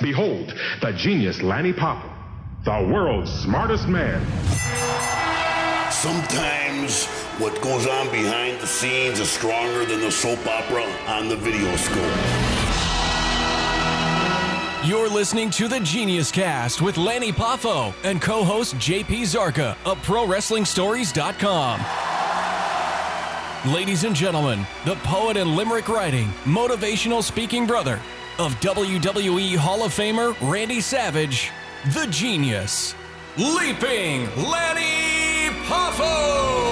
Behold, the genius Lanny Poffo, the world's smartest man. Sometimes what goes on behind the scenes is stronger than the soap opera on the video scope. You're listening to the Genius Cast with Lanny Poffo and co-host JP Zarka of ProWrestlingStories.com. Ladies and gentlemen, the poet and limerick writing, motivational speaking brother of WWE Hall of Famer Randy Savage, the Genius, Leaping Lanny Poffo!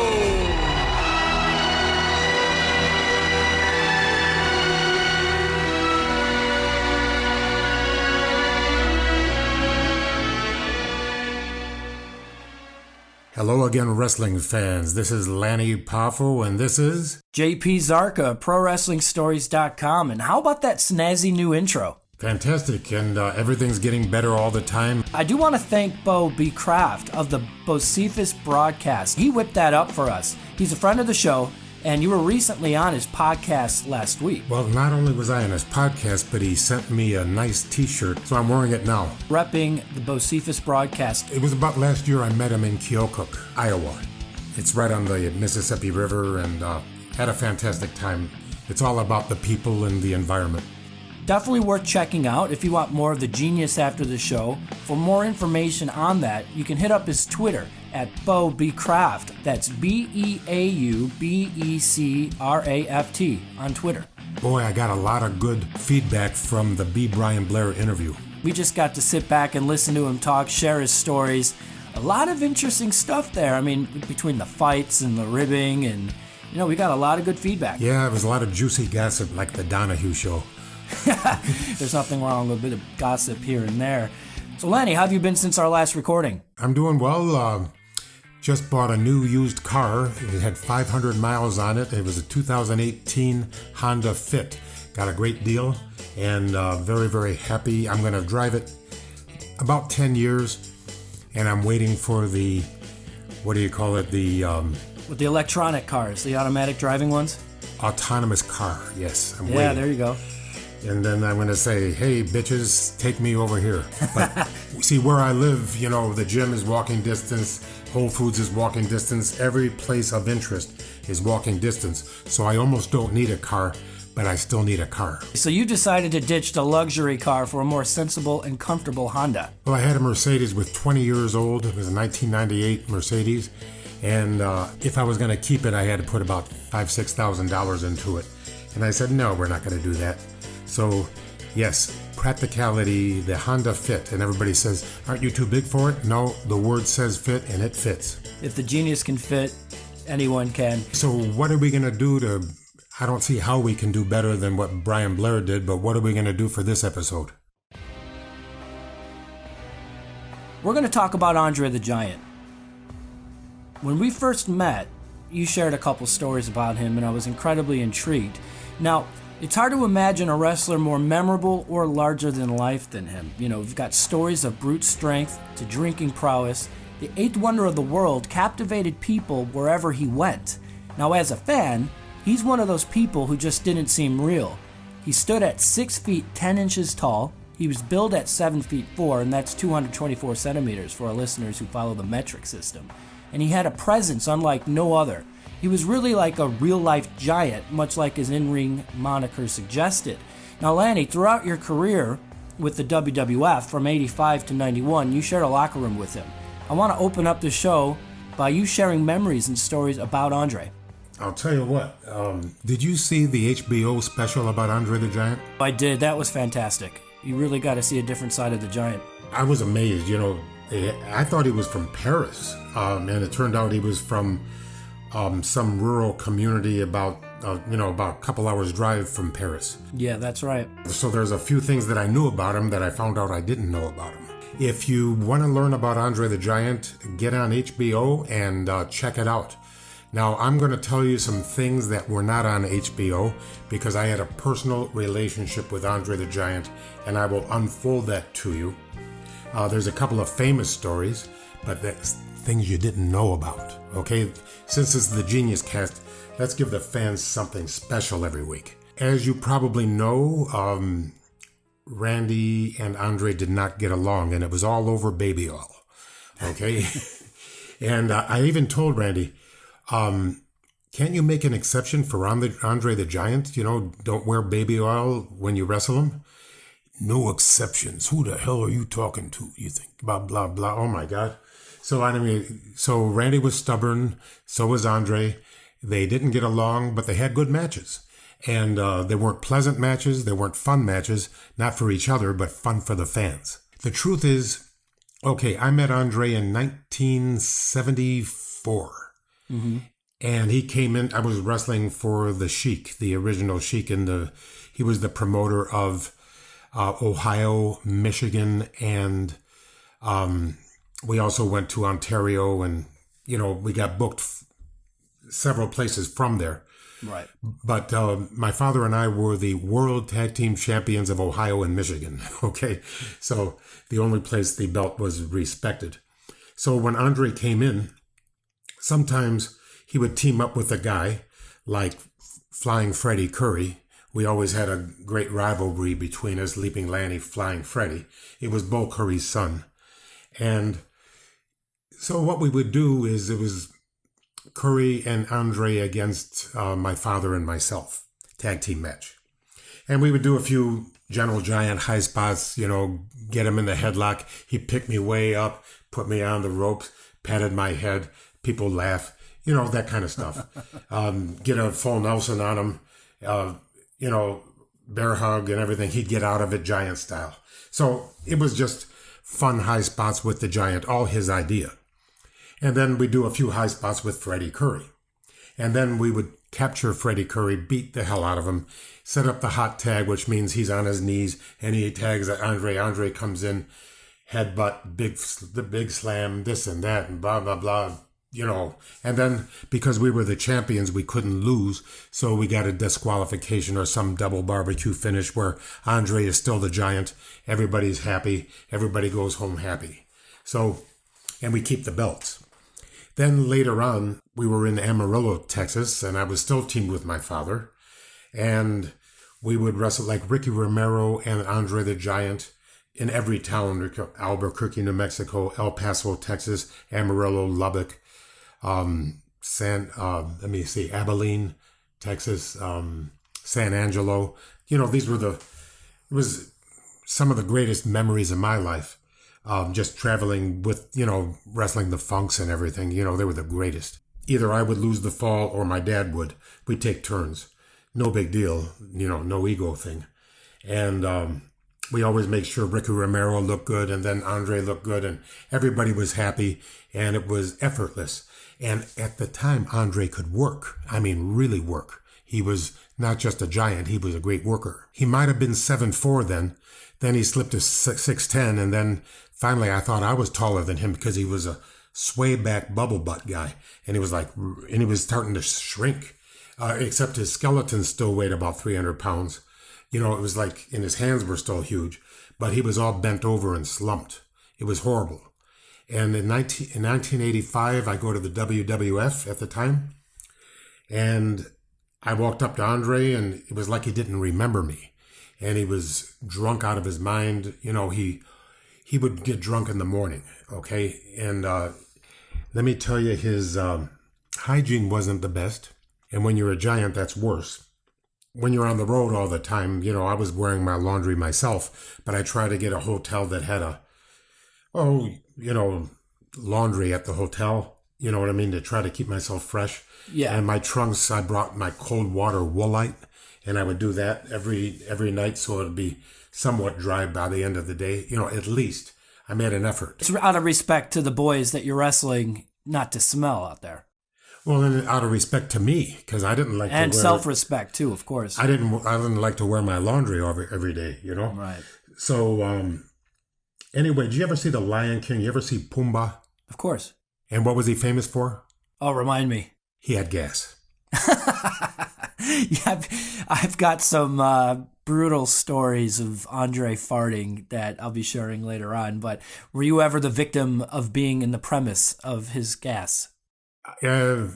Hello again, wrestling fans. This is Lanny Poffo, and this is JP Zarka, ProWrestlingStories.com. And how about that snazzy new intro? fantastic, and everything's getting better all the time. I do want to thank Bo B. Kraft of the Bocephus broadcast. He whipped that up for us. He's a friend of the show, and you were recently on his podcast last week. Well, not only was I on his podcast, but he sent me a nice t-shirt, so I'm wearing it now. Repping the Bocephus broadcast. It was about last year I met him in Keokuk, Iowa. It's right on the Mississippi River, and had a fantastic time. It's all about the people and the environment. Definitely worth checking out if you want more of the genius after the show. For more information on that, you can hit up his Twitter at Bo B. Kraft. That's BeauBecraft on Twitter. Boy, I got a lot of good feedback from the B. Brian Blair interview. We just got to sit back and listen to him talk, share his stories. A lot of interesting stuff there. I mean, between the fights and the ribbing, and, you know, we got a lot of good feedback. Yeah, it was a lot of juicy gossip like the Donahue show. There's nothing wrong with a bit of gossip here and there. So, Lanny, how have you been since our last recording? I'm doing well. Just bought a new used car. It had 500 miles on it. It was a 2018 Honda Fit. Got a great deal, and very, very happy. I'm going to drive it about 10 years, and I'm waiting for the, what do you call it, the... With the electronic cars, the automatic driving ones? Autonomous car, yes. I'm waiting. Yeah, there you go. And then I'm going to say, hey, bitches, take me over here. But see, where I live, you know, the gym is walking distance, Whole Foods is walking distance, every place of interest is walking distance. So I almost don't need a car, but I still need a car. So you decided to ditch the luxury car for a more sensible and comfortable Honda. Well, I had a Mercedes with 20 years old. It was a 1998 Mercedes. And if I was going to keep it, I had to put about $5,000-$6,000 into it. And I said, no, we're not going to do that. So, yes, practicality, the Honda Fit. And everybody says, aren't you too big for it? No, the word says fit, and it fits. If the genius can fit, anyone can. So what are we going to do to... I don't see how we can do better than what Brian Blair did, but what are we going to do for this episode? We're going to talk about Andre the Giant. When we first met, you shared a couple stories about him, and I was incredibly intrigued. Now, it's hard to imagine a wrestler more memorable or larger than life than him. You know, we've got stories of brute strength to drinking prowess. The eighth wonder of the world captivated people wherever he went. Now, as a fan, he's one of those people who just didn't seem real. He stood at 6 feet 10 inches tall. He was billed at 7 feet 4, and that's 224 centimeters for our listeners who follow the metric system. And he had a presence unlike no other. He was really like a real-life giant, much like his in-ring moniker suggested. Now, Lanny, throughout your career with the WWF from 85 to 91, you shared a locker room with him. I want to open up the show by you sharing memories and stories about Andre. I'll tell you what, did you see the HBO special about Andre the Giant? I did. That was fantastic. You really got to see a different side of the Giant. I was amazed, you know. I thought he was from Paris, and it turned out he was from some rural community about a couple hours drive from Paris. Yeah, that's right. So there's a few things that I knew about him that I found out I didn't know about him. If you want to learn about Andre the Giant, get on HBO and check it out. Now, I'm going to tell you some things that were not on HBO because I had a personal relationship with Andre the Giant, and I will unfold that to you. There's a couple of famous stories, but that's things you didn't know about, okay? Since it's the Genius Cast, let's give the fans something special every week. As you probably know, Randy and Andre did not get along, and it was all over baby oil. Okay? And I even told Randy, can't you make an exception for Andre the Giant? You know, don't wear baby oil when you wrestle him? No exceptions. Who the hell are you talking to, you think? Blah, blah, blah. Oh, my God. So Randy was stubborn. So was Andre. They didn't get along, but they had good matches. And they weren't pleasant matches. They weren't fun matches. Not for each other, but fun for the fans. The truth is, okay, I met Andre in 1974. Mm-hmm. And he came in, I was wrestling for the Sheik, the original Sheik. He was the promoter of Ohio, Michigan, and we also went to Ontario, and, you know, we got booked several places from there. Right. But my father and I were the World Tag Team Champions of Ohio and Michigan, okay? So the only place the belt was respected. So when Andre came in, sometimes he would team up with a guy like Flying Freddie Curry. We always had a great rivalry between us, Leaping Lanny, Flying Freddie. It was Bull Curry's son. And so what we would do is it was Curry and Andre against my father and myself, tag team match. And we would do a few Gentle Giant high spots, you know, get him in the headlock. He picked me way up, put me on the ropes, patted my head. People laugh, you know, that kind of stuff. Get a full Nelson on him, you know, bear hug and everything. He'd get out of it Giant style. So it was just fun high spots with the Giant, all his idea. And then we do a few high spots with Freddie Curry. And then we would capture Freddie Curry, beat the hell out of him, set up the hot tag, which means he's on his knees, and he tags at Andre. Andre comes in, headbutt, the big slam, this and that, and blah, blah, blah, you know. And then because we were the champions, we couldn't lose, so we got a disqualification or some double barbecue finish where Andre is still the Giant. Everybody's happy. Everybody goes home happy. So, and we keep the belts. Then later on, we were in Amarillo, Texas, and I was still teamed with my father. And we would wrestle like Ricky Romero and Andre the Giant in every town: Albuquerque, New Mexico, El Paso, Texas, Amarillo, Lubbock, Abilene, Texas, San Angelo. You know, it was some of the greatest memories of my life. Just traveling with, you know, wrestling the Funks and everything. You know, they were the greatest. Either I would lose the fall or my dad would. We'd take turns. No big deal. You know, no ego thing. And we always make sure Ricky Romero looked good and then Andre looked good and everybody was happy and it was effortless. And at the time, Andre could work. I mean, really work. He was not just a Giant. He was a great worker. He might have been 7'4" then. Then he slipped to 6'10", and then finally I thought I was taller than him because he was a sway back bubble butt guy, and he was starting to shrink, except his skeleton still weighed about 300 pounds. You know, it was like, and his hands were still huge, but he was all bent over and slumped. It was horrible. And in 1985, I go to the WWF at the time, and I walked up to Andre, and it was like he didn't remember me. And he was drunk out of his mind. You know, he would get drunk in the morning, okay? And let me tell you, his hygiene wasn't the best. And when you're a Giant, that's worse. When you're on the road all the time, you know, I was wearing my laundry myself, but I tried to get a hotel that had laundry at the hotel. You know what I mean? To try to keep myself fresh. Yeah. And my trunks, I brought my cold water Woolite. And I would do that every night so it would be somewhat dry by the end of the day. You know, at least I made an effort. It's out of respect to the boys that you're wrestling not to smell out there. Well, and out of respect to me, because I didn't like to wear... And self-respect, too, of course. I didn't like to wear my laundry every day, you know? Right. So, anyway, did you ever see The Lion King? You ever see Pumbaa? Of course. And what was he famous for? Oh, remind me. He had gas. Yeah, I've got some brutal stories of Andre farting that I'll be sharing later on, but were you ever the victim of being in the premise of his gas? I'll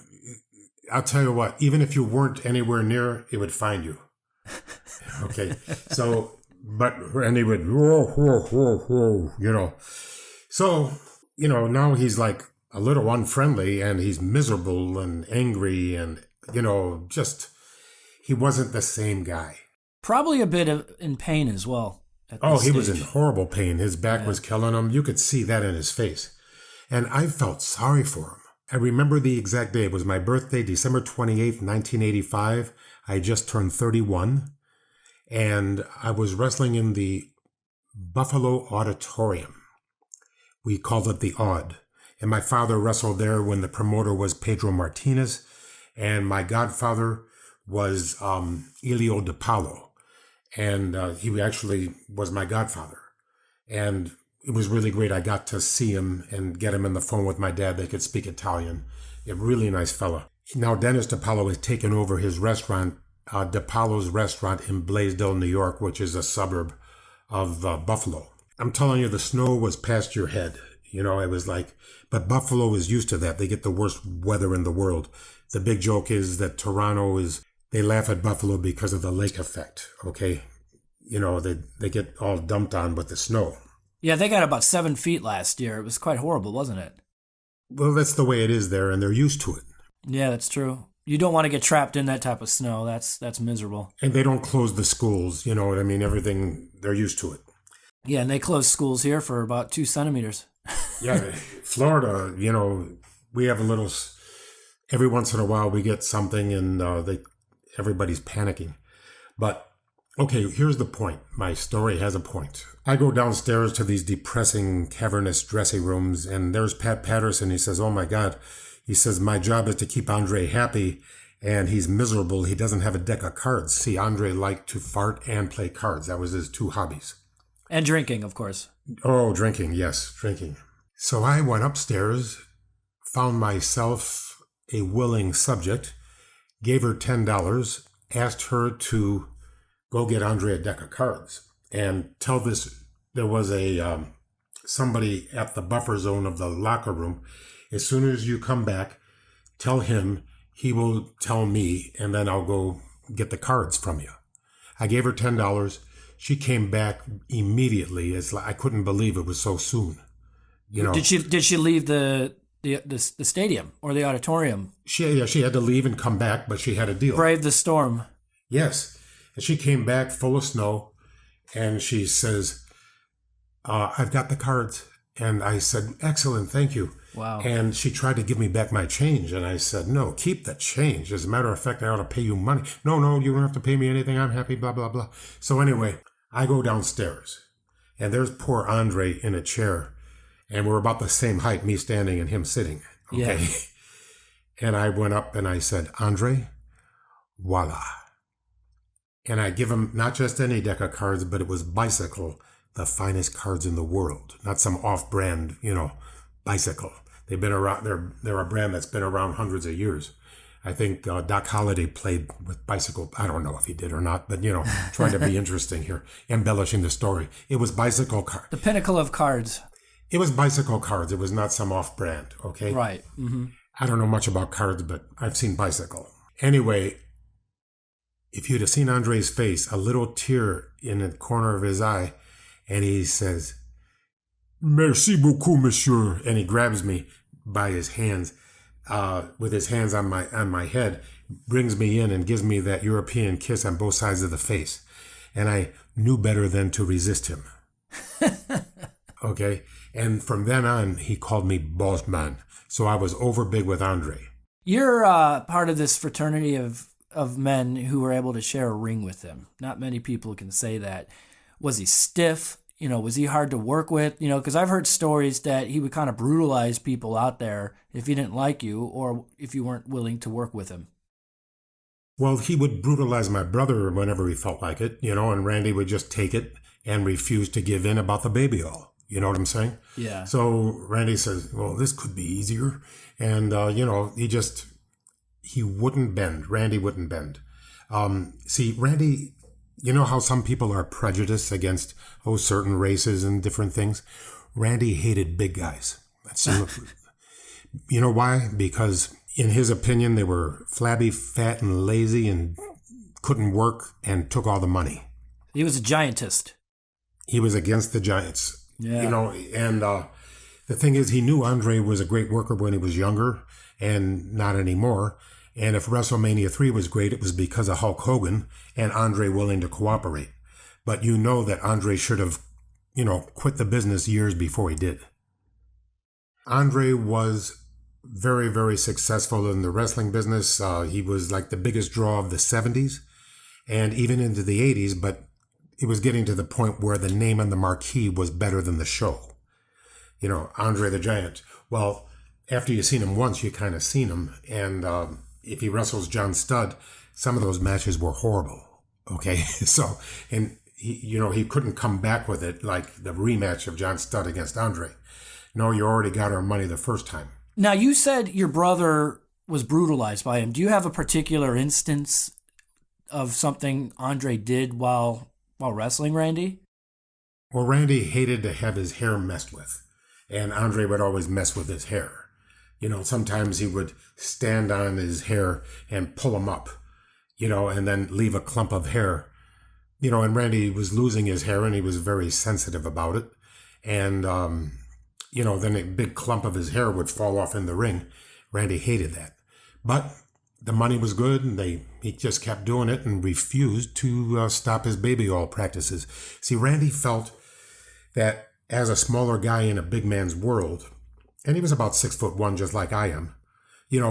tell you what, even if you weren't anywhere near, it would find you. Okay, so And he would, whoa, whoa, whoa, whoa, you know. So, you know, now he's like a little unfriendly and he's miserable and angry and, you know, just, he wasn't the same guy. Probably a bit in pain as well. He was in horrible pain. His back was killing him. You could see that in his face. And I felt sorry for him. I remember the exact day. It was my birthday, December 28th, 1985. I just turned 31. And I was wrestling in the Buffalo Auditorium. We called it the Aud. And my father wrestled there when the promoter was Pedro Martinez. And my godfather was Elio DePaulo. And he actually was my godfather. And it was really great. I got to see him and get him on the phone with my dad. They could speak Italian. A really nice fella. Now, Dennis DePaulo has taken over his restaurant, DePaulo's Restaurant in Blaisdell, New York, which is a suburb of Buffalo. I'm telling you, the snow was past your head. You know, it was like, but Buffalo is used to that. They get the worst weather in the world. The big joke is that they laugh at Buffalo because of the lake effect, okay? You know, they get all dumped on with the snow. Yeah, they got about 7 feet last year. It was quite horrible, wasn't it? Well, that's the way it is there, and they're used to it. Yeah, that's true. You don't want to get trapped in that type of snow. That's miserable. And they don't close the schools, you know what I mean? Everything, they're used to it. Yeah, and they close schools here for about 2 centimeters. Yeah, Florida, you know, we have every once in a while we get something and everybody's panicking. But, okay, here's the point. My story has a point. I go downstairs to these depressing, cavernous dressing rooms, and there's Pat Patterson. He says, oh, my God. He says, my job is to keep Andre happy, and he's miserable. He doesn't have a deck of cards. See, Andre liked to fart and play cards. That was his 2 hobbies. And drinking, of course. Oh, drinking. Yes, drinking. So I went upstairs, found myself a willing subject, gave her $10, asked her to go get Andre a deck of cards and tell there was somebody at the buffer zone of the locker room. As soon as you come back, tell him, he will tell me, and then I'll go get the cards from you. I gave her $10. She came back immediately. It's like I couldn't believe it was so soon. You know, did she leave the stadium or the auditorium? She had to leave and come back, but she had a deal. Brave the storm. Yes. And she came back full of snow, and she says, I've got the cards. And I said, excellent, thank you. Wow. And she tried to give me back my change, and I said, no, keep the change. As a matter of fact, I ought to pay you money. No, you don't have to pay me anything. I'm happy, blah, blah, blah. So anyway, I go downstairs, and there's poor Andre in a chair, and we're about the same height, me standing and him sitting. Okay. Yeah. And I went up and I said, Andre, voila. And I give him not just any deck of cards, but it was Bicycle, the finest cards in the world, not some off-brand, Bicycle. They've been around. They're a brand that's been around hundreds of years. I think Doc Holliday played with Bicycle. I don't know if he did or not, but trying to be interesting here, embellishing the story. It was Bicycle cards. The pinnacle of cards. It was Bicycle cards. It was not some off-brand. Okay. Right. Mm-hmm. I don't know much about cards, but I've seen Bicycle. Anyway, if you'd have seen Andre's face, a little tear in the corner of his eye, and he says, "Merci beaucoup, monsieur," and he grabs me by his hands, with his hands on my head, brings me in and gives me that European kiss on both sides of the face, and I knew better than to resist him. Okay, and from then on, he called me boss man, so I was over big with Andre. You're part of this fraternity of men who were able to share a ring with him. Not many people can say that. Was he stiff? Was he hard to work with? Because I've heard stories that he would kind of brutalize people out there if he didn't like you or if you weren't willing to work with him. Well, he would brutalize my brother whenever he felt like it, and Randy would just take it and refuse to give in about the baby oil. You know what I'm saying? Yeah. So Randy says, well, this could be easier. And, he wouldn't bend. Randy wouldn't bend. See, Randy... You know how some people are prejudiced against certain races and different things? Randy hated big guys. You know why? Because in his opinion, they were flabby, fat, and lazy and couldn't work and took all the money. He was a giantist. He was against the Giants. Yeah. You know, and the thing is, he knew Andre was a great worker when he was younger, and not anymore. And if WrestleMania 3 was great, it was because of Hulk Hogan and Andre willing to cooperate. But you know that Andre should have, quit the business years before he did. Andre was very, very successful in the wrestling business. He was like the biggest draw of the 70s and even into the 80s, but it was getting to the point where the name on the marquee was better than the show. Andre the Giant. Well, after you've seen him once, you kind of seen him. And if he wrestles John Studd, some of those matches were horrible. Okay, so, and he couldn't come back with it like the rematch of John Studd against Andre. No, you already got our money the first time. Now, you said your brother was brutalized by him. Do you have a particular instance of something Andre did while wrestling Randy? Well, Randy hated to have his hair messed with, and Andre would always mess with his hair. Sometimes he would stand on his hair and pull him up, and then leave a clump of hair. And Randy was losing his hair, and he was very sensitive about it. And, then a big clump of his hair would fall off in the ring. Randy hated that. But the money was good, and he just kept doing it and refused to stop his baby oil practices. See, Randy felt that as a smaller guy in a big man's world, and he was about 6'1", just like I am,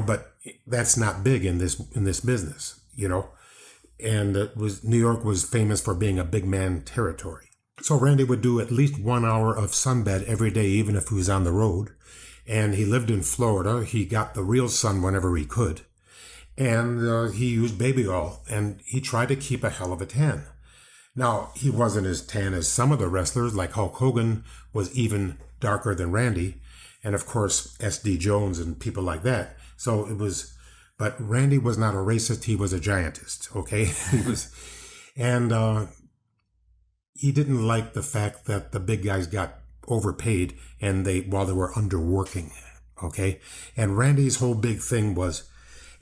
but that's not big in this business, and New York was famous for being a big man territory. So Randy would do at least 1 hour of sunbed every day, even if he was on the road. And he lived in Florida. He got the real sun whenever he could. And he used baby oil, and he tried to keep a hell of a tan. Now, he wasn't as tan as some of the wrestlers, like Hulk Hogan was even darker than Randy. And of course, S.D. Jones and people like that. So it was, but Randy was not a racist. He was a giantist, okay? He didn't like the fact that the big guys got overpaid while they were underworking, okay? And Randy's whole big thing was,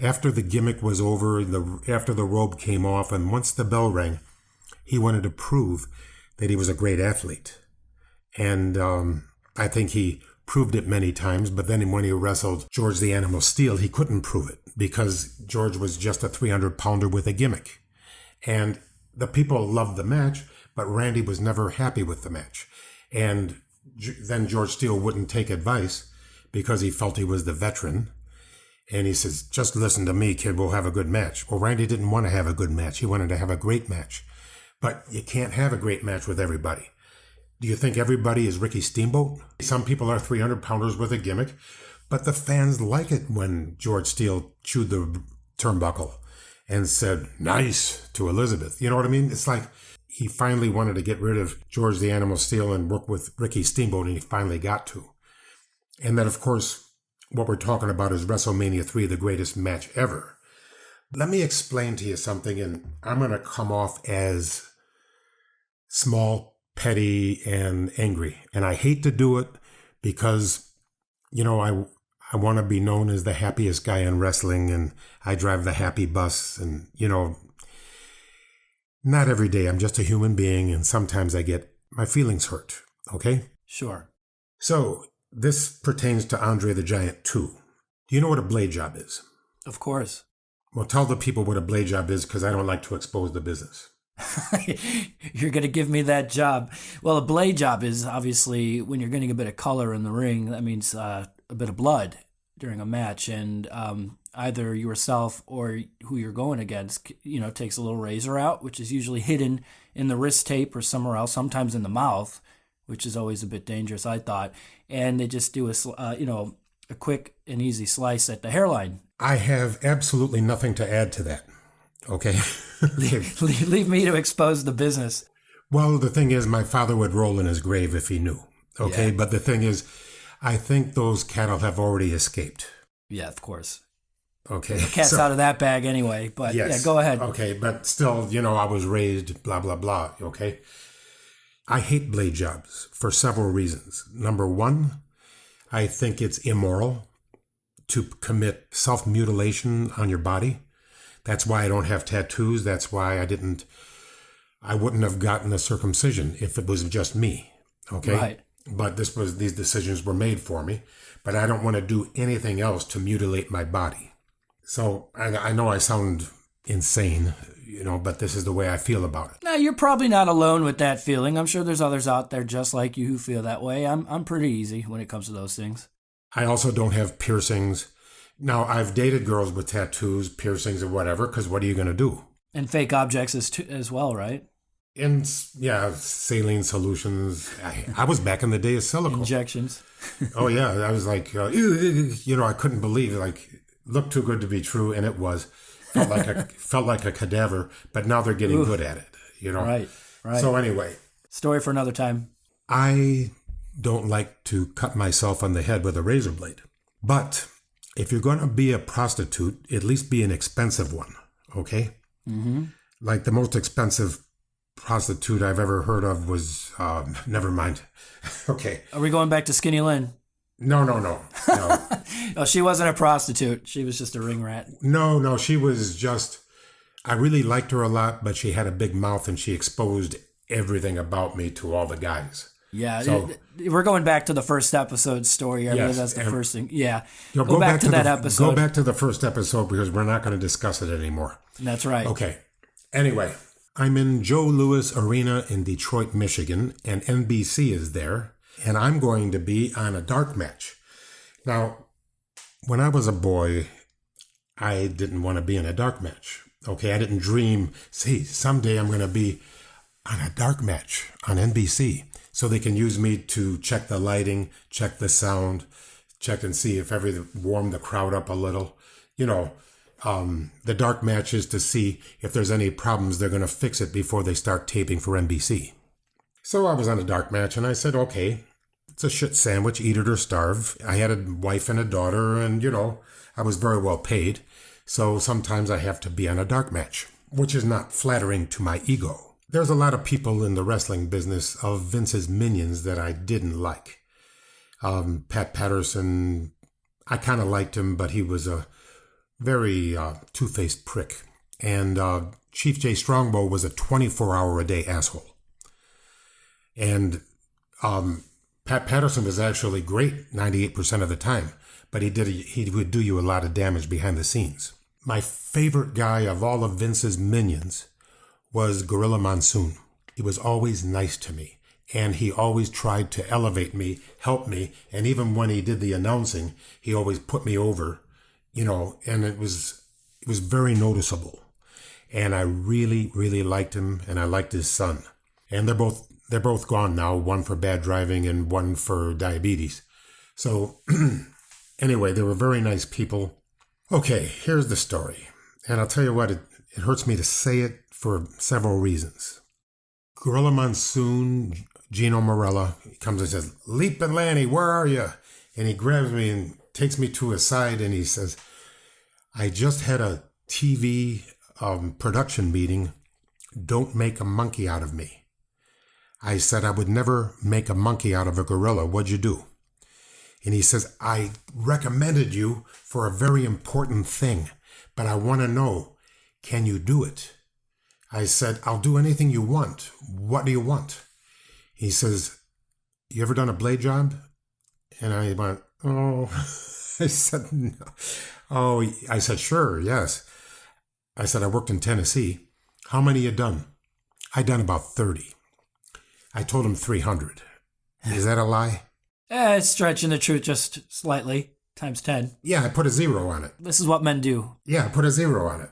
after the gimmick was over, after the robe came off, and once the bell rang, he wanted to prove that he was a great athlete. And I think he proved it many times, but then when he wrestled George the Animal Steel, he couldn't prove it because George was just a 300-pounder with a gimmick. And the people loved the match, but Randy was never happy with the match. And then George Steele wouldn't take advice because he felt he was the veteran. And he says, just listen to me, kid, we'll have a good match. Well, Randy didn't want to have a good match. He wanted to have a great match. But you can't have a great match with everybody. Do you think everybody is Ricky Steamboat? Some people are 300-pounders with a gimmick, but the fans like it when George Steele chewed the turnbuckle and said, nice, to Elizabeth. You know what I mean? It's like he finally wanted to get rid of George the Animal Steel and work with Ricky Steamboat, and he finally got to. And then, of course, what we're talking about is WrestleMania 3, the greatest match ever. Let me explain to you something, and I'm going to come off as small, petty, and angry. And I hate to do it because, I want to be known as the happiest guy in wrestling, and I drive the happy bus, and, not every day. I'm just a human being, and sometimes I get my feelings hurt, okay? Sure. So, this pertains to Andre the Giant, too. Do you know what a blade job is? Of course. Well, tell the people what a blade job is, because I don't like to expose the business. You're going to give me that job. Well, a blade job is obviously when you're getting a bit of color in the ring. That means a bit of blood during a match. And either yourself or who you're going against, takes a little razor out, which is usually hidden in the wrist tape or somewhere else, sometimes in the mouth, which is always a bit dangerous, I thought. And they just do a quick and easy slice at the hairline. I have absolutely nothing to add to that. Okay. Leave me to expose the business. Well, the thing is, my father would roll in his grave if he knew. Okay. Yeah. But the thing is, I think those cattle have already escaped. Yeah, of course. Okay. The cat's out of that bag anyway. But yes. Yeah, go ahead. Okay. But still, I was raised blah, blah, blah. Okay. I hate blade jobs for several reasons. Number one, I think it's immoral to commit self-mutilation on your body. That's why I don't have tattoos. That's why I didn't I wouldn't have gotten the circumcision if it was just me. Okay? Right. But these decisions were made for me. But I don't want to do anything else to mutilate my body. So I know I sound insane, but this is the way I feel about it. No, you're probably not alone with that feeling. I'm sure there's others out there just like you who feel that way. I'm pretty easy when it comes to those things. I also don't have piercings. Now, I've dated girls with tattoos, piercings, or whatever, because what are you going to do? And fake objects as well, right? And, yeah, saline solutions. I was back in the day of silicone. Injections. Oh, yeah. I was like, I couldn't believe it. Like, looked too good to be true, and it was. Felt like a cadaver, but now they're getting good at it, Right. So anyway. Story for another time. I don't like to cut myself on the head with a razor blade. But if you're going to be a prostitute, at least be an expensive one, okay? Mm-hmm. Like the most expensive prostitute I've ever heard of was, never mind. Okay. Are we going back to Skinny Lynn? No. Oh, she wasn't a prostitute. She was just a ring rat. No, she was just, I really liked her a lot, but she had a big mouth and she exposed everything about me to all the guys. Yeah, so, we're going back to the first episode story. I believe that's the first thing. Yeah, go back to that episode. Go back to the first episode because we're not going to discuss it anymore. That's right. Okay. Anyway, I'm in Joe Louis Arena in Detroit, Michigan, and NBC is there, and I'm going to be on a dark match. Now, when I was a boy, I didn't want to be in a dark match. Okay, I didn't dream, someday I'm going to be on a dark match on NBC. So they can use me to check the lighting, check the sound, check and see if warm the crowd up a little. The dark match is to see if there's any problems, they're going to fix it before they start taping for NBC. So I was on a dark match and I said, okay, it's a shit sandwich, eat it or starve. I had a wife and a daughter and, I was very well paid. So sometimes I have to be on a dark match, which is not flattering to my ego. There's a lot of people in the wrestling business of Vince's minions that I didn't like. Pat Patterson, I kind of liked him, but he was a very two-faced prick. And Chief Jay Strongbow was a 24-hour-a-day asshole. And Pat Patterson was actually great 98% of the time, but he would do you a lot of damage behind the scenes. My favorite guy of all of Vince's minions was Gorilla Monsoon. He was always nice to me, and he always tried to elevate me, help me, and even when he did the announcing, he always put me over, and it was very noticeable. And I really, really liked him, and I liked his son. And they're both gone now, one for bad driving and one for diabetes. So anyway, they were very nice people. Okay, here's the story. And I'll tell you what, it hurts me to say it for several reasons. Gorilla Monsoon, Gino Morella, he comes and says, "Leapin' Lanny, where are you?" And he grabs me and takes me to his side and he says, "I just had a TV production meeting. Don't make a monkey out of me." I said, "I would never make a monkey out of a gorilla. What'd you do?" And he says, "I recommended you for a very important thing, but I want to know, can you do it?" I said, "I'll do anything you want. What do you want?" He says, "You ever done a blade job?" And I went, "Oh." I said, "No." "Oh," I said, "Sure, yes." I said, "I worked in Tennessee. How many you done?" I done about 30. I told him 300. Is that a lie? It's stretching the truth just slightly, times 10. Yeah, I put a 0 on it. This is what men do. Yeah, I put a 0 on it.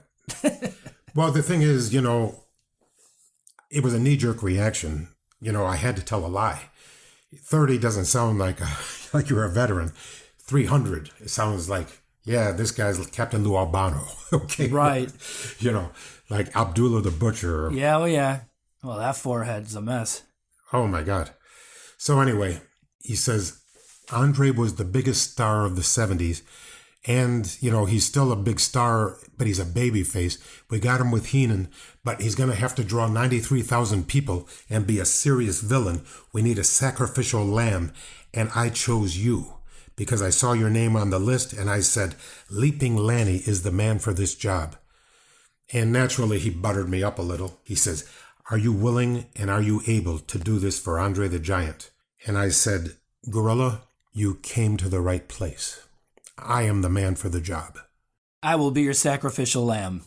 Well, the thing is, it was a knee-jerk reaction. I had to tell a lie. 30 doesn't sound like you're a veteran. 300, it sounds like, yeah, this guy's Captain Lou Albano. Okay? Right. Like Abdullah the Butcher. Yeah, well, yeah. Well, that forehead's a mess. Oh, my God. So anyway, he says, Andre was the biggest star of the 70s. And, he's still a big star, but he's a baby face. We got him with Heenan, but he's going to have to draw 93,000 people and be a serious villain. We need a sacrificial lamb, and I chose you because I saw your name on the list, and I said, Leaping Lanny is the man for this job. And naturally, he buttered me up a little. He says, are you willing and are you able to do this for Andre the Giant? And I said, Gorilla, you came to the right place. I am the man for the job. I will be your sacrificial lamb.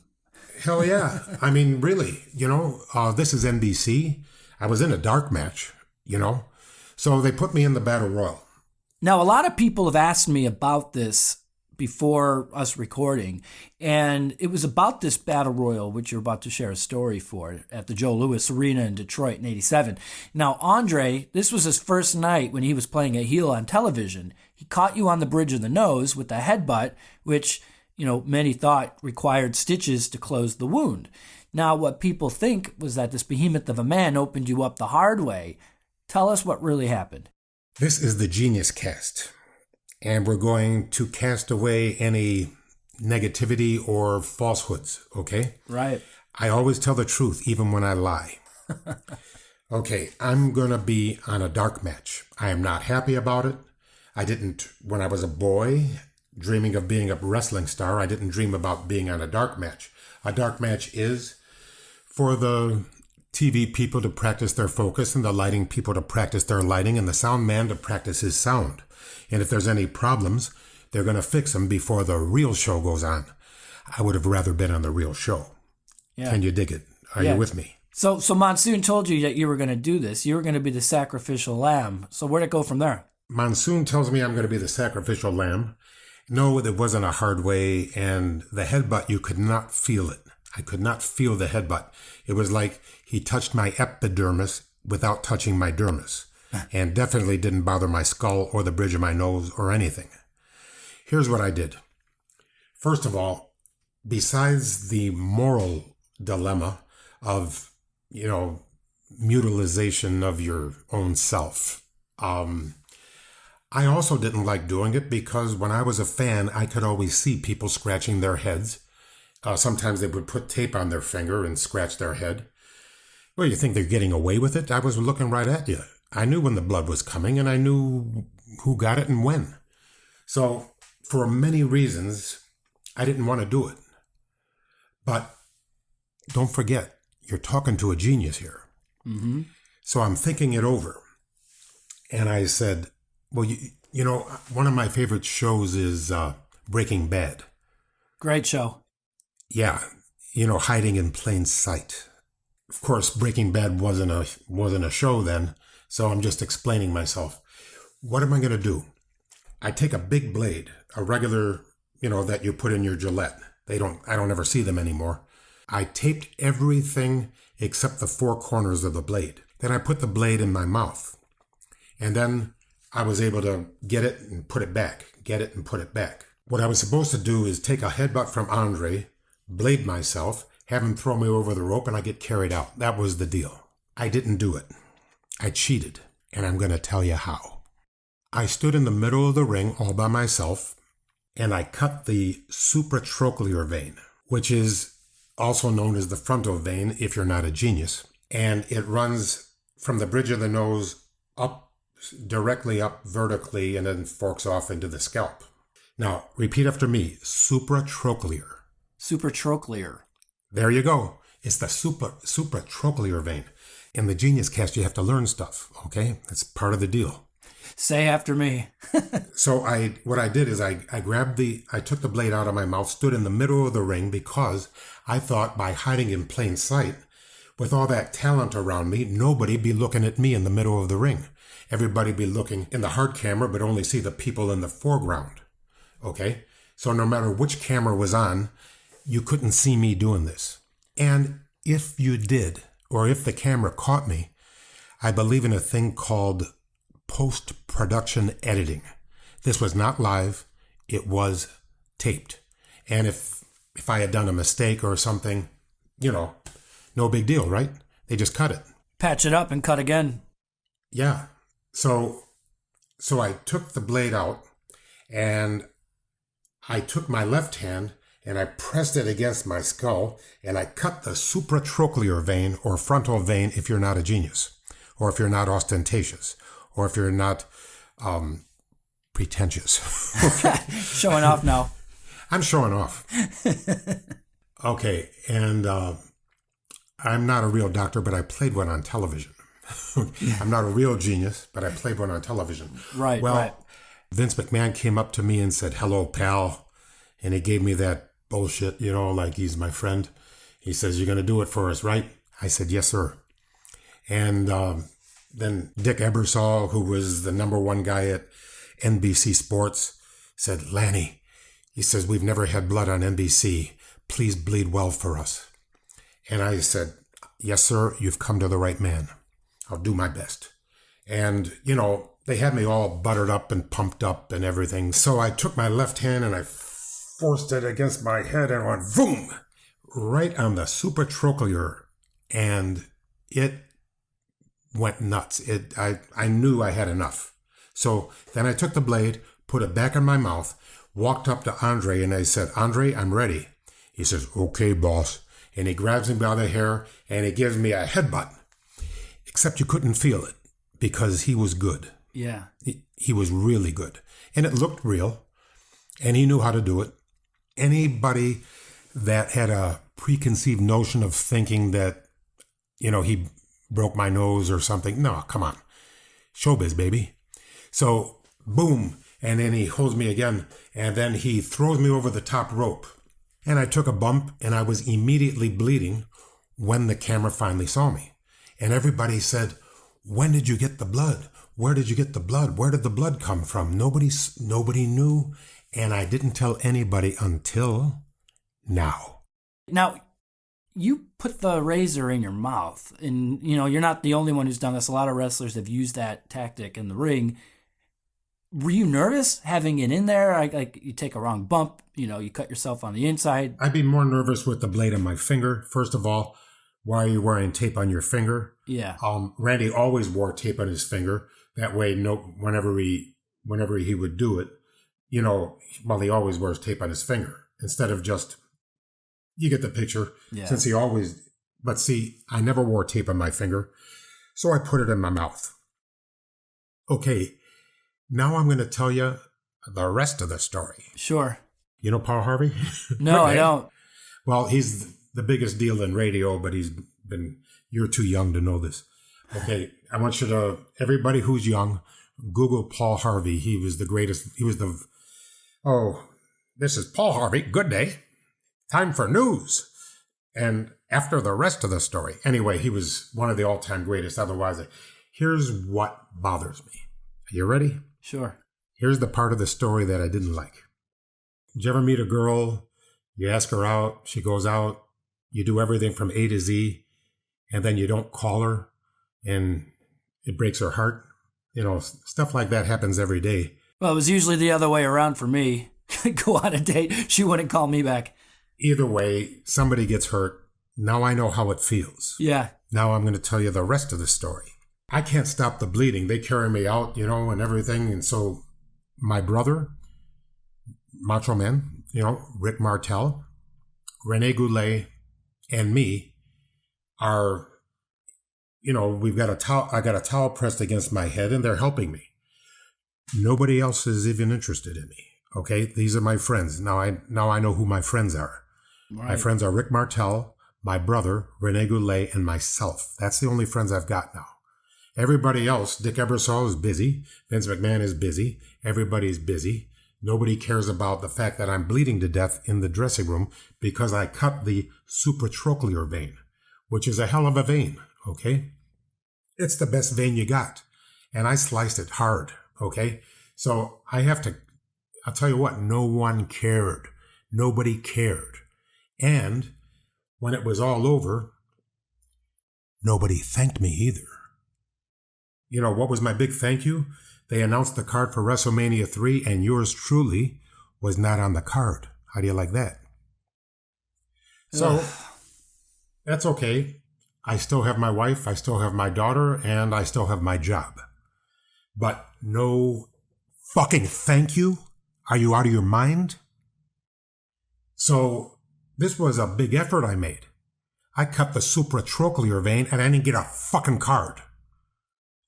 Hell yeah. I mean, really, this is NBC. I was in a dark match, So they put me in the Battle Royal. Now, a lot of people have asked me about this before us recording, and it was about this Battle Royal, which you're about to share a story for, at the Joe Louis Arena in Detroit in '87. Now, Andre, this was his first night when he was playing a heel on television. He caught you on the bridge of the nose with a headbutt, which, many thought required stitches to close the wound. Now, what people think was that this behemoth of a man opened you up the hard way. Tell us what really happened. This is the Genius Cast, and we're going to cast away any negativity or falsehoods, okay? Right. I always tell the truth, even when I lie. Okay, I'm going to be on a dark match. I am not happy about it. I didn't, when I was a boy, dreaming of being a wrestling star, I didn't dream about being on a dark match. A dark match is for the TV people to practice their focus and the lighting people to practice their lighting and the sound man to practice his sound. And if there's any problems, they're going to fix them before the real show goes on. I would have rather been on the real show. Yeah. Can you dig it? Are you with me? So Monsoon told you that you were going to do this. You were going to be the sacrificial lamb. So where'd it go from there? Monsoon tells me I'm going to be the sacrificial lamb. No, it wasn't a hard way. And the headbutt, you could not feel it. I could not feel the headbutt. It was like he touched my epidermis without touching my dermis, and definitely didn't bother my skull or the bridge of my nose or anything. Here's what I did. First of all, besides the moral dilemma of, mutilization of your own self, I also didn't like doing it because when I was a fan, I could always see people scratching their heads. Sometimes they would put tape on their finger and scratch their head. Well, you think they're getting away with it? I was looking right at you. I knew when the blood was coming, and I knew who got it and when. So, for many reasons, I didn't want to do it. But don't forget, you're talking to a genius here. Mm-hmm. So I'm thinking it over. And I said, well, one of my favorite shows is Breaking Bad. Great show. Yeah, hiding in plain sight. Of course, Breaking Bad wasn't a show then, so I'm just explaining myself. What am I going to do? I take a big blade, a regular, that you put in your Gillette. I don't ever see them anymore. I taped everything except the four corners of the blade. Then I put the blade in my mouth. And then I was able to get it and put it back, get it and put it back. What I was supposed to do is take a headbutt from Andre, blade myself, have him throw me over the rope, and I get carried out. That was the deal. I didn't do it. I cheated, and I'm going to tell you how. I stood in the middle of the ring all by myself, and I cut the supratrochlear vein, which is also known as the frontal vein if you're not a genius. And it runs from the bridge of the nose up, directly up vertically, and then forks off into the scalp. Now, repeat after me, supratrochlear. Supratrochlear. There you go. It's the supratrochlear vein. In the Genius Cast, you have to learn stuff, okay? That's part of the deal. Say after me. So what I did is I took the blade out of my mouth, stood in the middle of the ring because I thought by hiding in plain sight, with all that talent around me, nobody be looking at me in the middle of the ring. Everybody be looking in the hard camera, but only see the people in the foreground, okay? So no matter which camera was on, you couldn't see me doing this. And if you did, or if the camera caught me, I believe in a thing called post-production editing. This was not live, it was taped. And if I had done a mistake or something, no big deal, right? They just cut it. Patch it up and cut again. Yeah. So I took the blade out, and I took my left hand and I pressed it against my skull, and I cut the supratrochlear vein, or frontal vein if you're not a genius, or if you're not ostentatious, or if you're not pretentious. Showing off now. I'm showing off. Okay, and I'm not a real doctor, but I played one on television. I'm not a real genius, but I played one on television. Right, well, right. Vince McMahon came up to me and said, "Hello, pal." And he gave me that bullshit, like he's my friend. He says, "You're going to do it for us, right?" I said, "Yes, sir." And then Dick Ebersol, who was the number one guy at NBC Sports, said, "Lanny," he says, "we've never had blood on NBC. Please bleed well for us." And I said, "Yes, sir, you've come to the right man. I'll do my best." And, they had me all buttered up and pumped up and everything. So I took my left hand and I forced it against my head and went, boom, right on the supratrochlear. And it went nuts. I knew I had enough. So then I took the blade, put it back in my mouth, walked up to Andre, and I said, "Andre, I'm ready." He says, "Okay, boss." And he grabs me by the hair and he gives me a headbutt. Except you couldn't feel it because he was good. Yeah. He was really good. And it looked real. And he knew how to do it. Anybody that had a preconceived notion of thinking that, he broke my nose or something. No, come on. Showbiz, baby. So, boom. And then he holds me again. And then he throws me over the top rope. And I took a bump and I was immediately bleeding when the camera finally saw me. And everybody said, "When did you get the blood? Where did you get the blood? Where did the blood come from?" Nobody knew. And I didn't tell anybody until now. Now, you put the razor in your mouth, and you're not the only one who's done this. A lot of wrestlers have used that tactic in the ring. Were you nervous having it in there? Like you take a wrong bump, you cut yourself on the inside. I'd be more nervous with the blade on my finger. First of all, why are you wearing tape on your finger? Yeah. Randy always wore tape on his finger. That way, whenever he would do it, he always wears tape on his finger instead of just. You get the picture. Yeah. Since but see, I never wore tape on my finger, so I put it in my mouth. Okay, now I'm going to tell you the rest of the story. Sure. You know Paul Harvey? No, I don't. Well, he's the biggest deal in radio, but you're too young to know this. Okay, I want you to, everybody who's young, Google Paul Harvey. He was the greatest. This is Paul Harvey. Good day. Time for news. And after the rest of the story. Anyway, he was one of the all-time greatest. Otherwise, here's what bothers me. Are you ready? Sure. Here's the part of the story that I didn't like. Did you ever meet a girl? You ask her out. She goes out. You do everything from A to Z. And then you don't call her. And it breaks her heart. Stuff like that happens every day. Well, it was usually the other way around for me. Go on a date. She wouldn't call me back. Either way, somebody gets hurt. Now I know how it feels. Yeah. Now I'm going to tell you the rest of the story. I can't stop the bleeding. They carry me out, and everything. And so my brother, Macho Man, Rick Martel, Rene Goulet, and me are, we've got a towel. I got a towel pressed against my head and they're helping me. Nobody else is even interested in me. Okay. These are my friends. Now I know who my friends are. Right. My friends are Rick Martel, my brother, Rene Goulet, and myself. That's the only friends I've got now. Everybody else, Dick Ebersol is busy. Vince McMahon is busy. Everybody's busy. Nobody cares about the fact that I'm bleeding to death in the dressing room because I cut the supratrochlear vein, which is a hell of a vein, okay? It's the best vein you got. And I sliced it hard, okay? So I'll tell you what, no one cared. Nobody cared. And when it was all over, nobody thanked me either. What was my big thank you? They announced the card for WrestleMania 3 and yours truly was not on the card. How do you like that? So, that's okay. I still have my wife, I still have my daughter, and I still have my job. But no fucking thank you? Are you out of your mind? So, this was a big effort I made. I cut the supratrochlear vein and I didn't get a fucking card.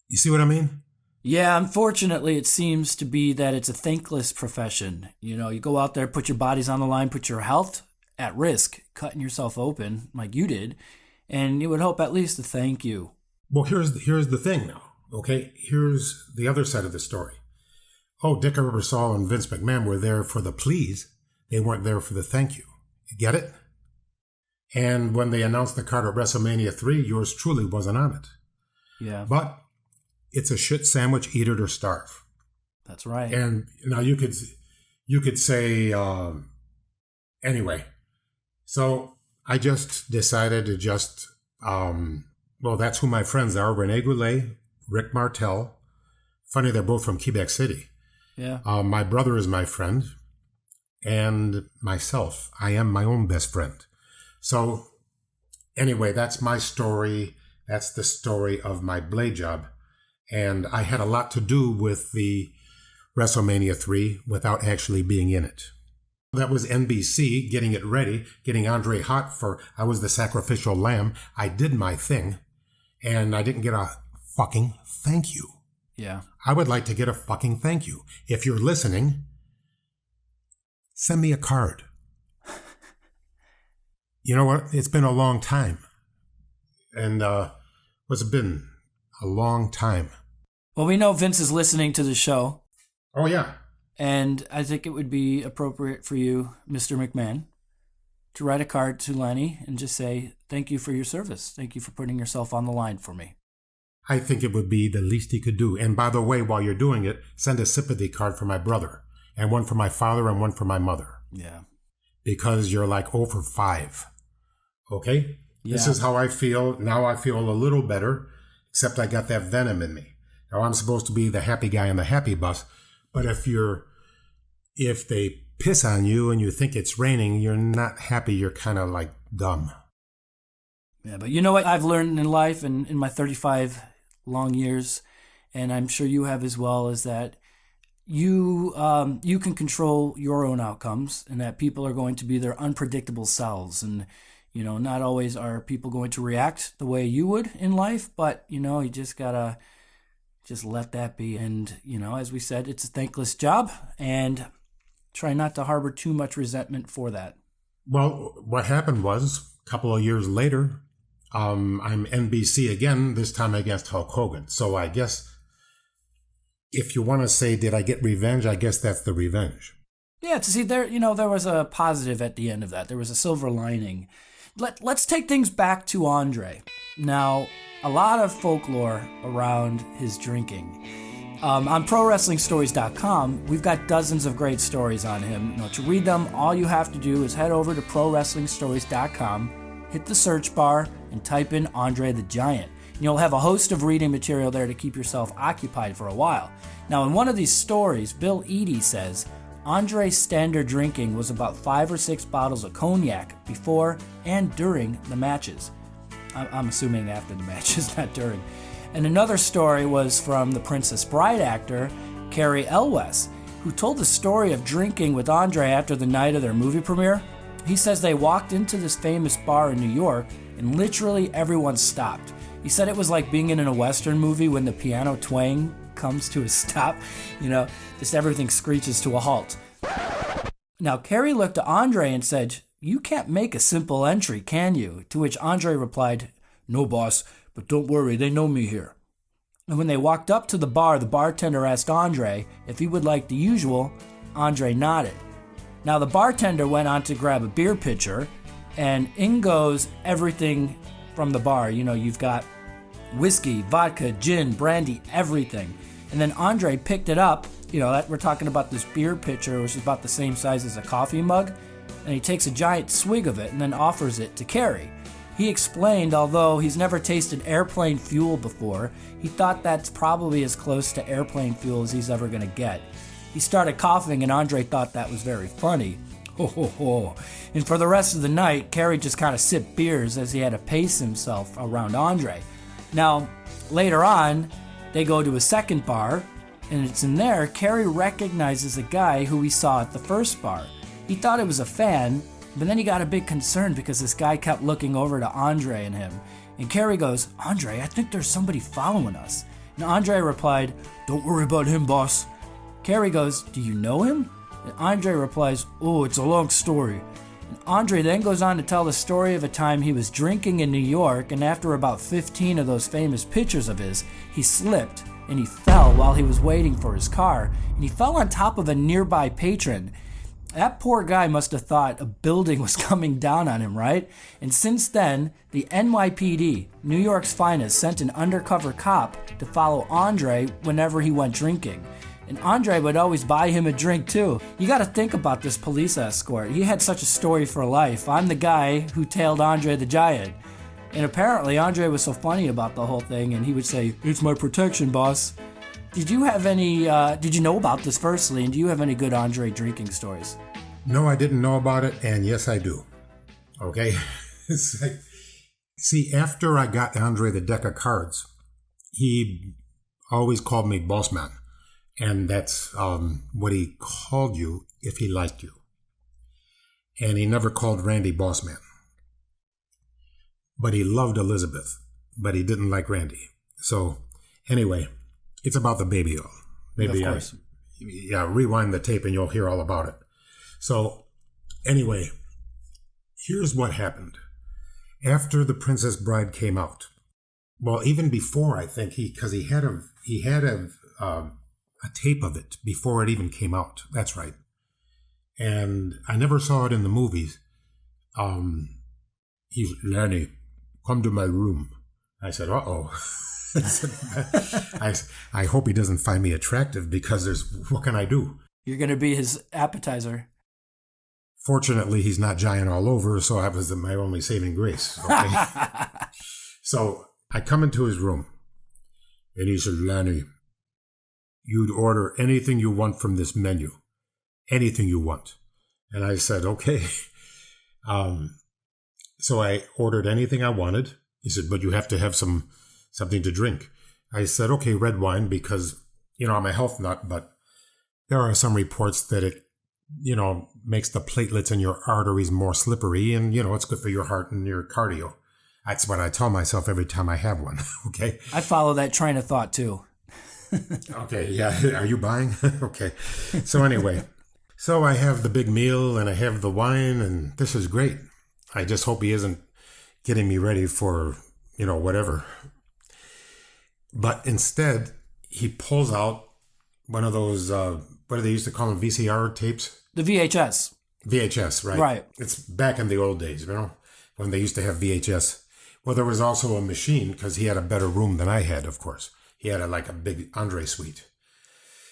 You see what I mean? Yeah, unfortunately, it seems to be that it's a thankless profession. You go out there, put your bodies on the line, put your health at risk, cutting yourself open like you did, and you would hope at least a thank you. Well, here's the thing now, okay? Here's the other side of the story. Oh, Dick Ebersol and Vince McMahon were there for the please. They weren't there for the thank you. You get it? And when they announced the card at WrestleMania 3, yours truly wasn't on it. Yeah. But it's a shit sandwich, eat it or starve. That's right. And now you could say, anyway. So I just decided to just, well, that's who my friends are. Rene Goulet, Rick Martel. Funny, they're both from Quebec City. Yeah. My brother is my friend. And myself. I am my own best friend. So anyway, that's my story. That's the story of my blade job. And I had a lot to do with the WrestleMania 3 without actually being in it. That was NBC getting it ready, getting Andre hot for, I was the sacrificial lamb. I did my thing, and I didn't get a fucking thank you. Yeah. I would like to get a fucking thank you. If you're listening, send me a card. You know what? It's been a long time. And what's it been? A long time. Well, we know Vince is listening to the show. Oh, yeah. And I think it would be appropriate for you, Mr. McMahon, to write a card to Lanny and just say, thank you for your service. Thank you for putting yourself on the line for me. I think it would be the least he could do. And by the way, while you're doing it, send a sympathy card for my brother. And one for my father and one for my mother. Yeah. Because you're like 0 for 5. Okay? Yeah. This is how I feel. Now I feel a little better, except I got that venom in me. Now I'm supposed to be the happy guy on the happy bus, but if they piss on you and you think it's raining, you're not happy, you're kind of like dumb. Yeah, but you know what I've learned in life and in my 35 long years, and I'm sure you have as well, is that you can control your own outcomes, and that people are going to be their unpredictable selves. And, you know, not always are people going to react the way you would in life, but, you know, you just gotta just let that be. And, you know, as we said, it's a thankless job, and try not to harbor too much resentment for that. Well, what happened was, a couple of years later, I'm NBC again, this time against Hulk Hogan. So I guess if you want to say, did I get revenge? I guess that's the revenge. Yeah, to see there, you know, there was a positive at the end of that. There was a silver lining. Let's take things back to Andre. Now, a lot of folklore around his drinking. On ProWrestlingStories.com, we've got dozens of great stories on him. You know, to read them, all you have to do is head over to ProWrestlingStories.com, hit the search bar, and type in Andre the Giant. You'll have a host of reading material there to keep yourself occupied for a while. Now, in one of these stories, Bill Eadie says Andre's standard drinking was about 5 or 6 bottles of cognac before and during the matches. I'm assuming after the matches, not during. And another story was from the Princess Bride actor, Carrie Elwes, who told the story of drinking with Andre after the night of their movie premiere. He says they walked into this famous bar in New York and literally everyone stopped. He said it was like being in a Western movie when the piano twang comes to a stop. You know, just everything screeches to a halt. Now, Carrie looked to Andre and said, "You can't make a simple entry, can you?" To which Andre replied, "No, boss, but don't worry, they know me here." And when they walked up to the bar, the bartender asked Andre if he would like the usual. Andre nodded. Now, the bartender went on to grab a beer pitcher, and in goes everything from the bar. You know, you've got whiskey, vodka, gin, brandy, everything. And then Andre picked it up. You know, we're talking about this beer pitcher, which is about the same size as a coffee mug. And he takes a giant swig of it and then offers it to Carrie. He explained, although he's never tasted airplane fuel before, he thought that's probably as close to airplane fuel as he's ever going to get. He started coughing, and Andre thought that was very funny. Ho, ho, ho. And for the rest of the night, Carrie just kind of sipped beers as he had to pace himself around Andre. Now, later on, they go to a second bar, and it's in there Carrie recognizes a guy who he saw at the first bar. He thought it was a fan, but then he got a bit concerned because this guy kept looking over to Andre and him. And Carrie goes, "Andre, I think there's somebody following us." And Andre replied, "Don't worry about him, boss." Carrie goes, "Do you know him?" And Andre replies, "Oh, it's a long story." Andre then goes on to tell the story of a time he was drinking in New York, and after about 15 of those famous pictures of his, he slipped and he fell while he was waiting for his car, and he fell on top of a nearby patron. That poor guy must have thought a building was coming down on him, right? And since then, the NYPD, New York's finest, sent an undercover cop to follow Andre whenever he went drinking. And Andre would always buy him a drink too. You gotta think about this police escort. He had such a story for life. I'm the guy who tailed Andre the Giant. And apparently Andre was so funny about the whole thing, and he would say, "It's my protection, boss." Did you have any, did you know about this firstly, and do you have any good Andre drinking stories? No, I didn't know about it, and yes, I do. Okay? It's like, see, after I got Andre the deck of cards, he always called me boss man. And that's what he called you if he liked you. And he never called Randy boss man. But he loved Elizabeth, but he didn't like Randy. So, anyway, it's about the baby oil. Maybe of course. Rewind the tape and you'll hear all about it. So, anyway, here's what happened. After The Princess Bride came out, well, even before, I think because he had a tape of it before it even came out. That's right. And I never saw it in the movies. He's, "Lanny, come to my room." I said, "Uh-oh." I hope he doesn't find me attractive because what can I do? You're going to be his appetizer. Fortunately, he's not giant all over, so that was my only saving grace. Okay? So I come into his room, and he said, "Lanny, you'd order anything you want from this menu. Anything you want." And I said, "Okay." So I ordered anything I wanted. He said, "But you have to have something to drink." I said, "Okay, red wine, because, I'm a health nut, but there are some reports that it, makes the platelets in your arteries more slippery, and, it's good for your heart and your cardio." That's what I tell myself every time I have one, okay? I follow that train of thought, too. Okay, yeah. Are you buying? Okay. So anyway, so I have the big meal and I have the wine, and this is great. I just hope he isn't getting me ready for, whatever. But instead, he pulls out one of those, what do they used to call them, VCR tapes? The VHS. VHS, right? Right. It's back in the old days, when they used to have VHS. Well, there was also a machine, because he had a better room than I had, of course. He had a big Andre suite.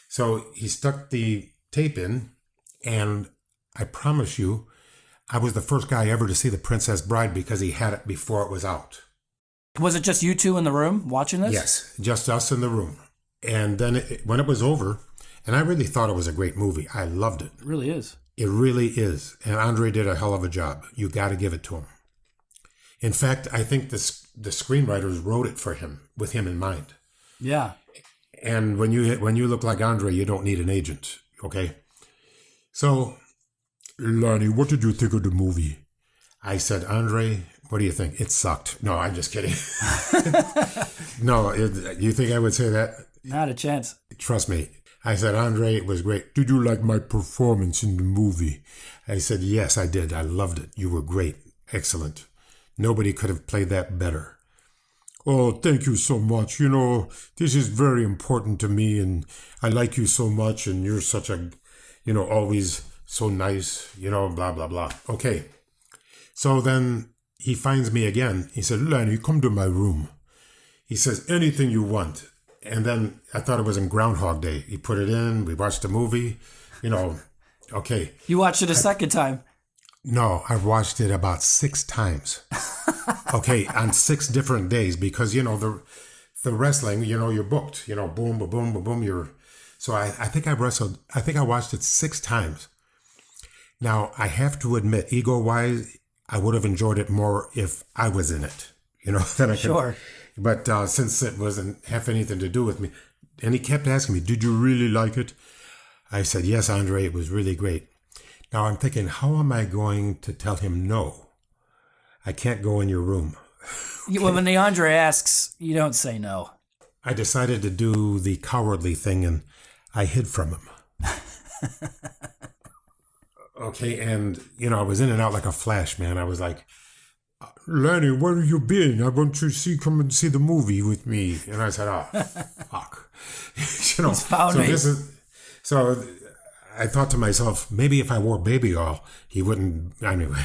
So he stuck the tape in, and I promise you, I was the first guy ever to see The Princess Bride because he had it before it was out. Was it just you two in the room watching this? Yes, just us in the room. And then when it was over, and I really thought it was a great movie. I loved it. It really is. It really is. And Andre did a hell of a job. You got to give it to him. In fact, I think the screenwriters wrote it for him, with him in mind. Yeah. And when you look like Andre, you don't need an agent, okay? So, "Lanny, what did you think of the movie?" I said, "Andre, what do you think?" "It sucked." No, I'm just kidding. No, you think I would say that? Not a chance. Trust me. I said, "Andre, it was great. Did you like my performance in the movie?" I said, "Yes, I did. I loved it. You were great. Excellent. Nobody could have played that better." "Oh, thank you so much. This is very important to me, and I like you so much, and you're such a, always so nice, blah, blah, blah." Okay. So then he finds me again. He said, "Lanny, come to my room." He says, "Anything you want." And then I thought it was in Groundhog Day. He put it in. We watched a movie. Okay. You watched it a second time. No, I've watched it about 6 times. Okay, on 6 different days, because the wrestling, you're booked. Boom, boom, boom, boom, boom. So I think I watched it 6 times. Now I have to admit, ego-wise, I would have enjoyed it more if I was in it. Than I could. Sure. But since it wasn't have anything to do with me, and he kept asking me, "Did you really like it?" I said, "Yes, Andre, it was really great." Now I'm thinking, how am I going to tell him no? I can't go in your room. Okay. Well, when the Andre asks, you don't say no. I decided to do the cowardly thing, and I hid from him. Okay, and, I was in and out like a flash, man. I was like, Lanny, where have you been? I want you to come and see the movie with me. And I said, oh, fuck. He's found me. So I thought to myself, maybe if I wore baby oil, he wouldn't. Anyway.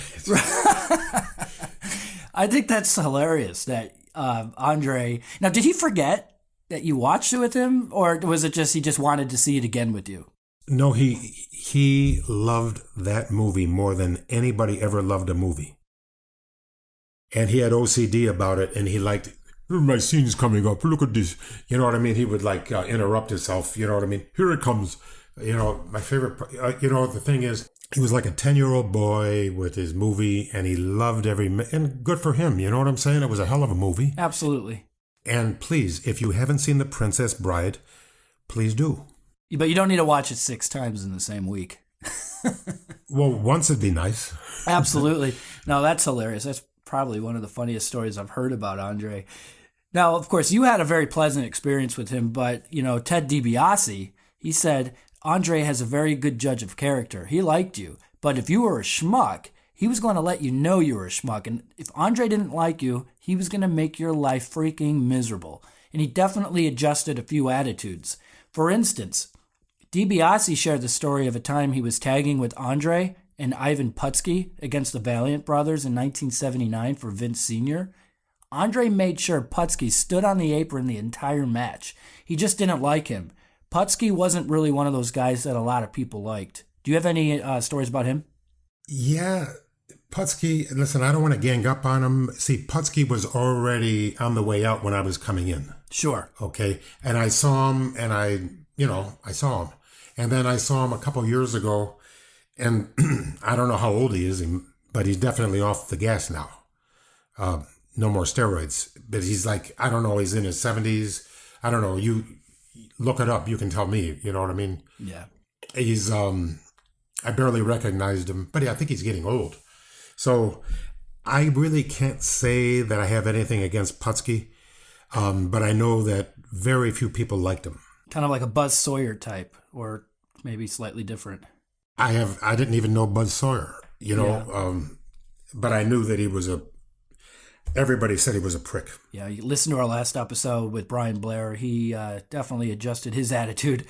I think that's hilarious that Andre. Now, did he forget that you watched it with him, or was it just he just wanted to see it again with you? No, he loved that movie more than anybody ever loved a movie. And he had OCD about it, and he liked, my scene's coming up, look at this. You know what I mean? He would interrupt himself, you know what I mean? Here it comes. My favorite, the thing is, he was like a 10-year-old boy with his movie, and he loved and good for him, you know what I'm saying? It was a hell of a movie. Absolutely. And please, if you haven't seen The Princess Bride, please do. But you don't need to watch it 6 times in the same week. Well, once it'd be nice. Absolutely. No, that's hilarious. That's probably one of the funniest stories I've heard about Andre. Now, of course, you had a very pleasant experience with him, but, Ted DiBiase, he said, Andre has a very good judge of character. He liked you, but if you were a schmuck, he was going to let you know you were a schmuck. And if Andre didn't like you, he was going to make your life freaking miserable. And he definitely adjusted a few attitudes. For instance, DiBiase shared the story of a time he was tagging with Andre and Ivan Putski against the Valiant Brothers in 1979 for Vince Sr. Andre made sure Putski stood on the apron the entire match. He just didn't like him. Putski wasn't really one of those guys that a lot of people liked. Do you have any stories about him? Yeah, Putski, listen, I don't want to gang up on him. See, Putski was already on the way out when I was coming in. Sure. Okay, and I saw him, and I saw him. And then I saw him a couple years ago, and I don't know how old he is, but he's definitely off the gas now. No more steroids. But he's like, I don't know, he's in his 70s. I don't know. You look it up. You can tell me. You know what I mean? Yeah. He's, I barely recognized him, but I think he's getting old. So I really can't say that I have anything against Putski, but I know that very few people liked him. Kind of like a Buzz Sawyer type, or maybe slightly different. I didn't even know Buzz Sawyer, but I knew that he was everybody said he was a prick. Yeah, you listen to our last episode with Brian Blair. He definitely adjusted his attitude.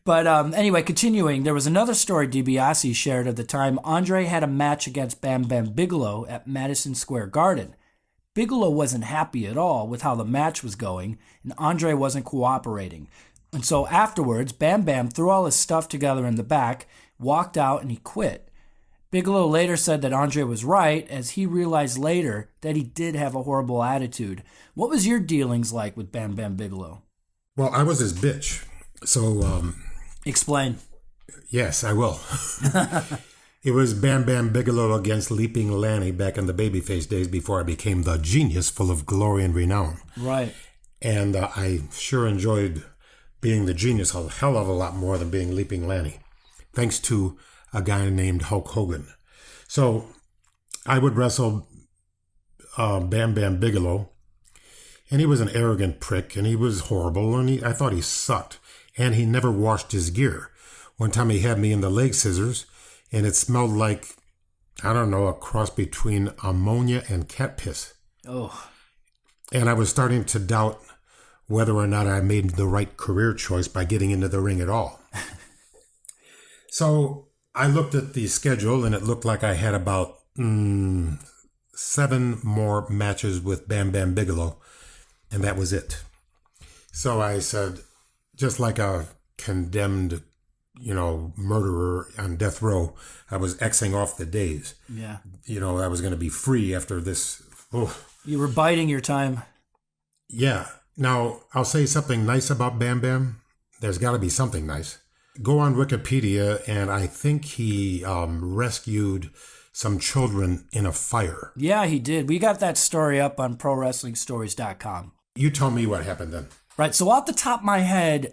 But anyway, continuing, there was another story DiBiase shared of the time Andre had a match against Bam Bam Bigelow at Madison Square Garden. Bigelow wasn't happy at all with how the match was going, and Andre wasn't cooperating. And so afterwards, Bam Bam threw all his stuff together in the back, walked out, and he quit. Bigelow later said that Andre was right, as he realized later that he did have a horrible attitude. What was your dealings like with Bam Bam Bigelow? Well, I was his bitch. So, explain. Yes, I will. It was Bam Bam Bigelow against Leaping Lanny back in the babyface days before I became the genius full of glory and renown. Right. And I sure enjoyed being the genius a hell of a lot more than being Leaping Lanny, thanks to a guy named Hulk Hogan. So I would wrestle Bam Bam Bigelow, and he was an arrogant prick, and he was horrible, and I thought he sucked, and he never washed his gear. One time he had me in the leg scissors, and it smelled like, I don't know, a cross between ammonia and cat piss. Oh. And I was starting to doubt whether or not I made the right career choice by getting into the ring at all. So I looked at the schedule, and it looked like I had about 7 more matches with Bam Bam Bigelow, and that was it. So I said, just like a condemned, murderer on death row, I was Xing off the days. Yeah. I was going to be free after this. Oh. You were biding your time. Yeah. Now, I'll say something nice about Bam Bam. There's got to be something nice. Go on Wikipedia, and I think he rescued some children in a fire. Yeah, he did. We got that story up on ProWrestlingStories.com. You tell me what happened then. Right, so off the top of my head,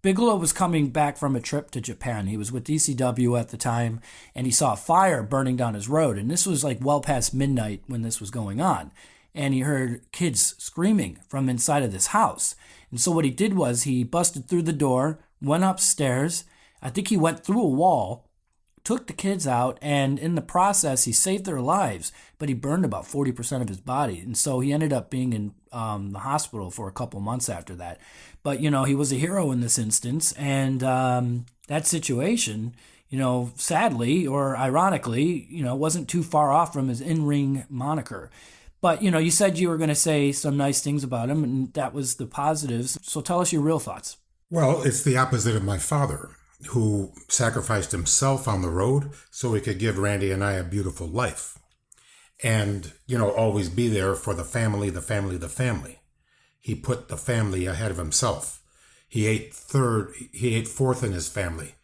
Bigelow was coming back from a trip to Japan. He was with ECW at the time, and he saw a fire burning down his road. And this was like well past midnight when this was going on. And he heard kids screaming from inside of this house. And so what he did was he busted through the door, went upstairs. I think he went through a wall, took the kids out, and in the process, he saved their lives, but he burned about 40% of his body. And so he ended up being in the hospital for a couple months after that. But, he was a hero in this instance, and that situation, sadly or ironically, wasn't too far off from his in-ring moniker. But, you said you were going to say some nice things about him, and that was the positives. So tell us your real thoughts. Well, it's the opposite of my father, who sacrificed himself on the road so he could give Randy and I a beautiful life. And, always be there for the family, the family, the family. He put the family ahead of himself. He ate fourth in his family.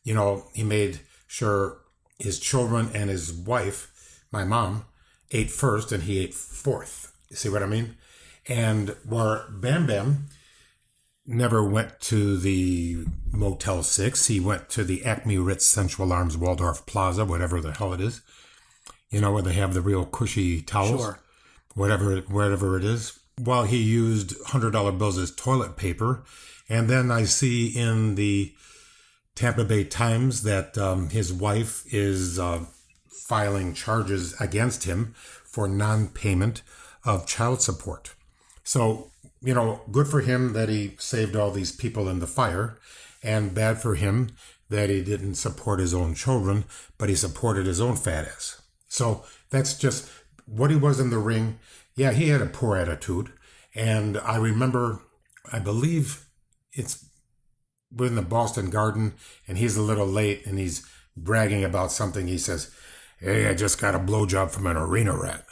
He made sure his children and his wife, my mom, ate first and he ate fourth. You see what I mean? And where Bam Bam never went to the Motel 6, he went to the Acme Ritz Central Arms Waldorf Plaza, whatever the hell it is. Where they have the real cushy towels. Sure. Whatever it is. Well, he used $100 bills as toilet paper. And then I see in the Tampa Bay Times that his wife is filing charges against him for non-payment of child support. So, good for him that he saved all these people in the fire, and bad for him that he didn't support his own children, but he supported his own fat ass. So that's just what he was in the ring. Yeah, he had a poor attitude. And I remember, I believe we're in the Boston Garden, and he's a little late, and he's bragging about something. He says, "Hey, I just got a blowjob from an arena rat."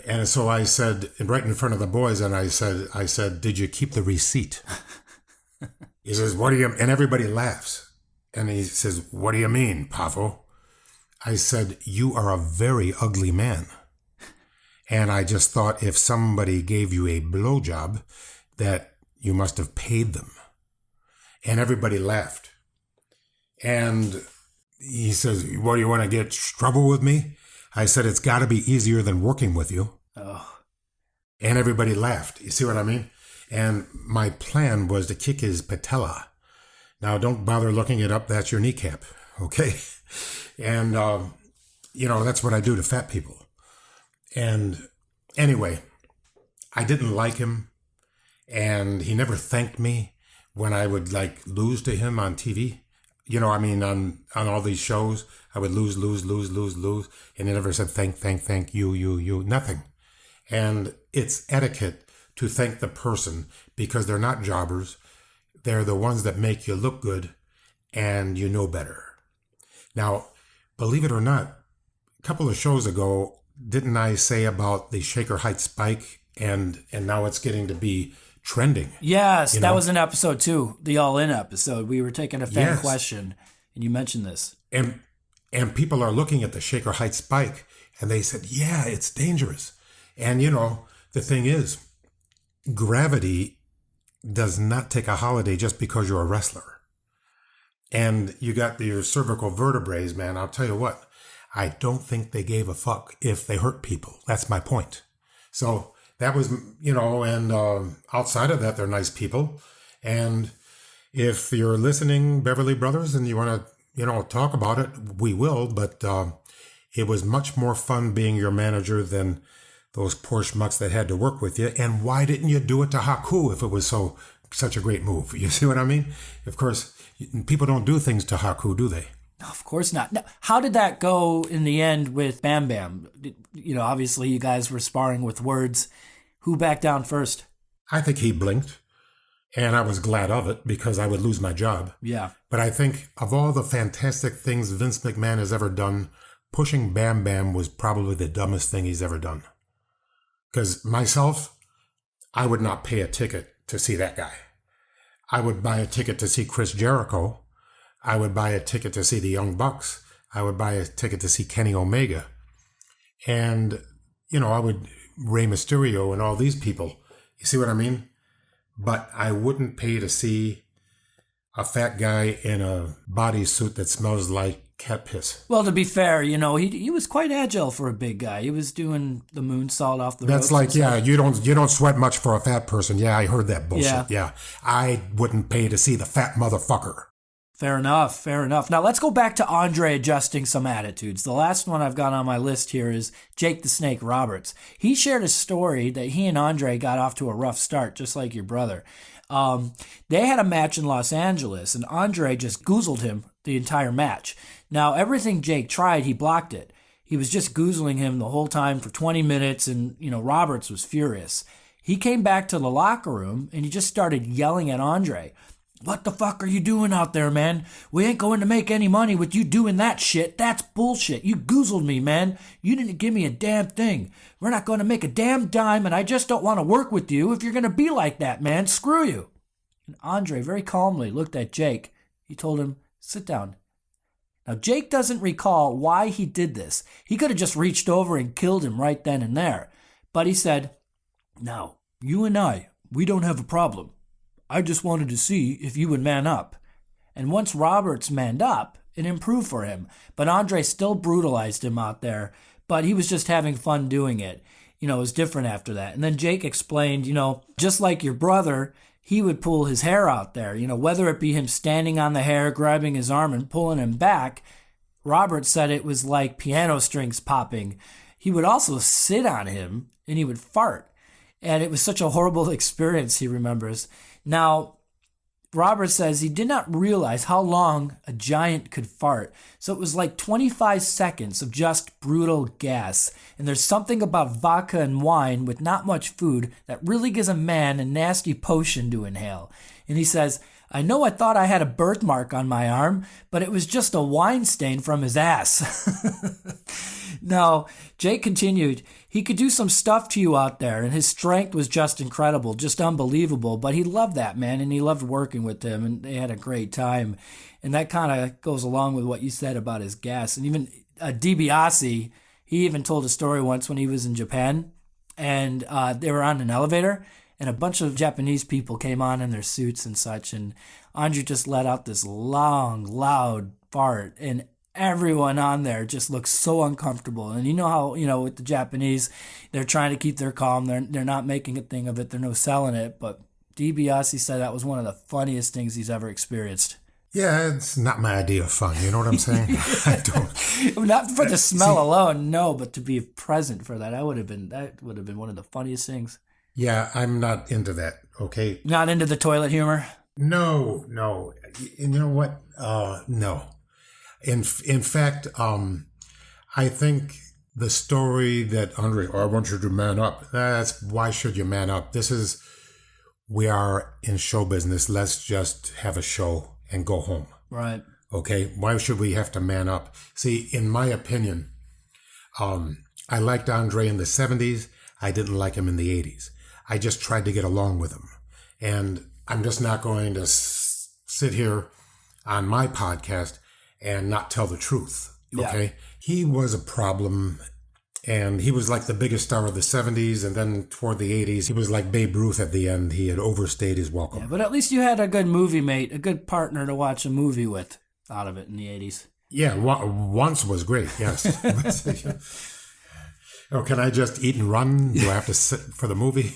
And so I said, right in front of the boys, and I said, "Did you keep the receipt?" He says, "What do you?" And everybody laughs. And he says, "What do you mean, Poffo?" I said, "You are a very ugly man. And I just thought if somebody gave you a blowjob, that you must have paid them." And everybody laughed. And he says, "What, do you want to get trouble with me?" I said, "It's got to be easier than working with you." Oh. And everybody laughed. You see what I mean? And my plan was to kick his patella. Now, don't bother looking it up. That's your kneecap. Okay? And, that's what I do to fat people. And anyway, I didn't like him. And he never thanked me when I would lose to him on TV. On all these shows, I would lose. And he never said, thank you, nothing. And it's etiquette to thank the person because they're not jobbers. They're the ones that make you look good and you know better. Now, believe it or not, a couple of shows ago, didn't I say about the Shaker Heights spike and now it's getting to be trending? Yes, that was an episode too, the All In episode. We were taking a fan question and you mentioned this. And people are looking at the Shaker Heights spike and they said, yeah, it's dangerous. And the thing is, gravity does not take a holiday just because you're a wrestler. And you got your cervical vertebrae, man. I'll tell you what, I don't think they gave a fuck if they hurt people. That's my point. So that was, and outside of that, they're nice people. And if you're listening, Beverly Brothers, and you want to, talk about it, we will. But it was much more fun being your manager than those poor schmucks that had to work with you. And why didn't you do it to Haku if it was such a great move? You see what I mean? Of course, people don't do things to Haku, do they? No, of course not. Now, how did that go in the end with Bam Bam? Obviously you guys were sparring with words. Who backed down first? I think he blinked. And I was glad of it because I would lose my job. Yeah. But I think of all the fantastic things Vince McMahon has ever done, pushing Bam Bam was probably the dumbest thing he's ever done. Because myself, I would not pay a ticket to see that guy. I would buy a ticket to see Chris Jericho. I would buy a ticket to see the Young Bucks. I would buy a ticket to see Kenny Omega. And, I would Rey Mysterio and all these people. You see what I mean? But I wouldn't pay to see a fat guy in a bodysuit that smells like cat piss. Well, to be fair, he was quite agile for a big guy. He was doing the moonsault off the That's ropes. Like, you don't sweat much for a fat person. Yeah, I heard that bullshit. Yeah. I wouldn't pay to see the fat motherfucker. Fair enough, fair enough. Now let's go back to Andre adjusting some attitudes. The last one I've got on my list here is Jake the Snake Roberts. He shared a story that he and Andre got off to a rough start, just like your brother. They had a match in Los Angeles, and Andre just goozled him the entire match. Now, everything Jake tried, he blocked it. He was just goozling him the whole time for 20 minutes, and, Roberts was furious. He came back to the locker room, and he just started yelling at Andre. What the fuck are you doing out there, man? We ain't going to make any money with you doing that shit. That's bullshit. You goozled me, man. You didn't give me a damn thing. We're not going to make a damn dime, and I just don't want to work with you if you're going to be like that, man. Screw you. And Andre very calmly looked at Jake. He told him, sit down. Now, Jake doesn't recall why he did this. He could have just reached over and killed him right then and there. But he said, now, you and I, we don't have a problem. I just wanted to see if you would man up. And once Roberts manned up, it improved for him. But Andre still brutalized him out there, but he was just having fun doing it. It was different after that. And then Jake explained, just like your brother, he would pull his hair out there. Whether it be him standing on the hair, grabbing his arm and pulling him back, Roberts said it was like piano strings popping. He would also sit on him and he would fart. And it was such a horrible experience, he remembers. Now, Robert says he did not realize how long a giant could fart. So it was like 25 seconds of just brutal gas. And there's something about vodka and wine with not much food that really gives a man a nasty potion to inhale. And he says, I know I thought I had a birthmark on my arm, but it was just a wine stain from his ass. Now, Jake continued, he could do some stuff to you out there, and his strength was just incredible, just unbelievable, but he loved that man, and he loved working with him, and they had a great time. And that kind of goes along with what you said about his gas. And even DiBiase, he even told a story once when he was in Japan, and they were on an elevator, and a bunch of Japanese people came on in their suits and such, and Andre just let out this long, loud fart, and everyone on there just looks so uncomfortable. And you know how, with the Japanese, they're trying to keep their calm. They're not making a thing of it. They're no selling it. But DiBiase said that was one of the funniest things he's ever experienced. Yeah, it's not my idea of fun. You know what I'm saying? I don't. Not for the smell alone, no, but to be present for that, that would have been one of the funniest things. Yeah, I'm not into that. Okay. Not into the toilet humor? No. And you know what? No. In fact, I think the story that Andre, I want you to man up. That's why should you man up? We are in show business. Let's just have a show and go home. Right. Okay. Why should we have to man up? See, in my opinion, I liked Andre in the 70s. I didn't like him in the 80s. I just tried to get along with him. And I'm just not going to sit here on my podcast and not tell the truth. Okay. Yeah. He was a problem, and he was like the biggest star of the 70s, and then toward the 80s, he was like Babe Ruth at the end. He had overstayed his welcome. Yeah, but at least you had a good movie mate, a good partner to watch a movie with out of it in the 80s. Yeah, once was great, yes. Can I just eat and run? Do I have to sit for the movie?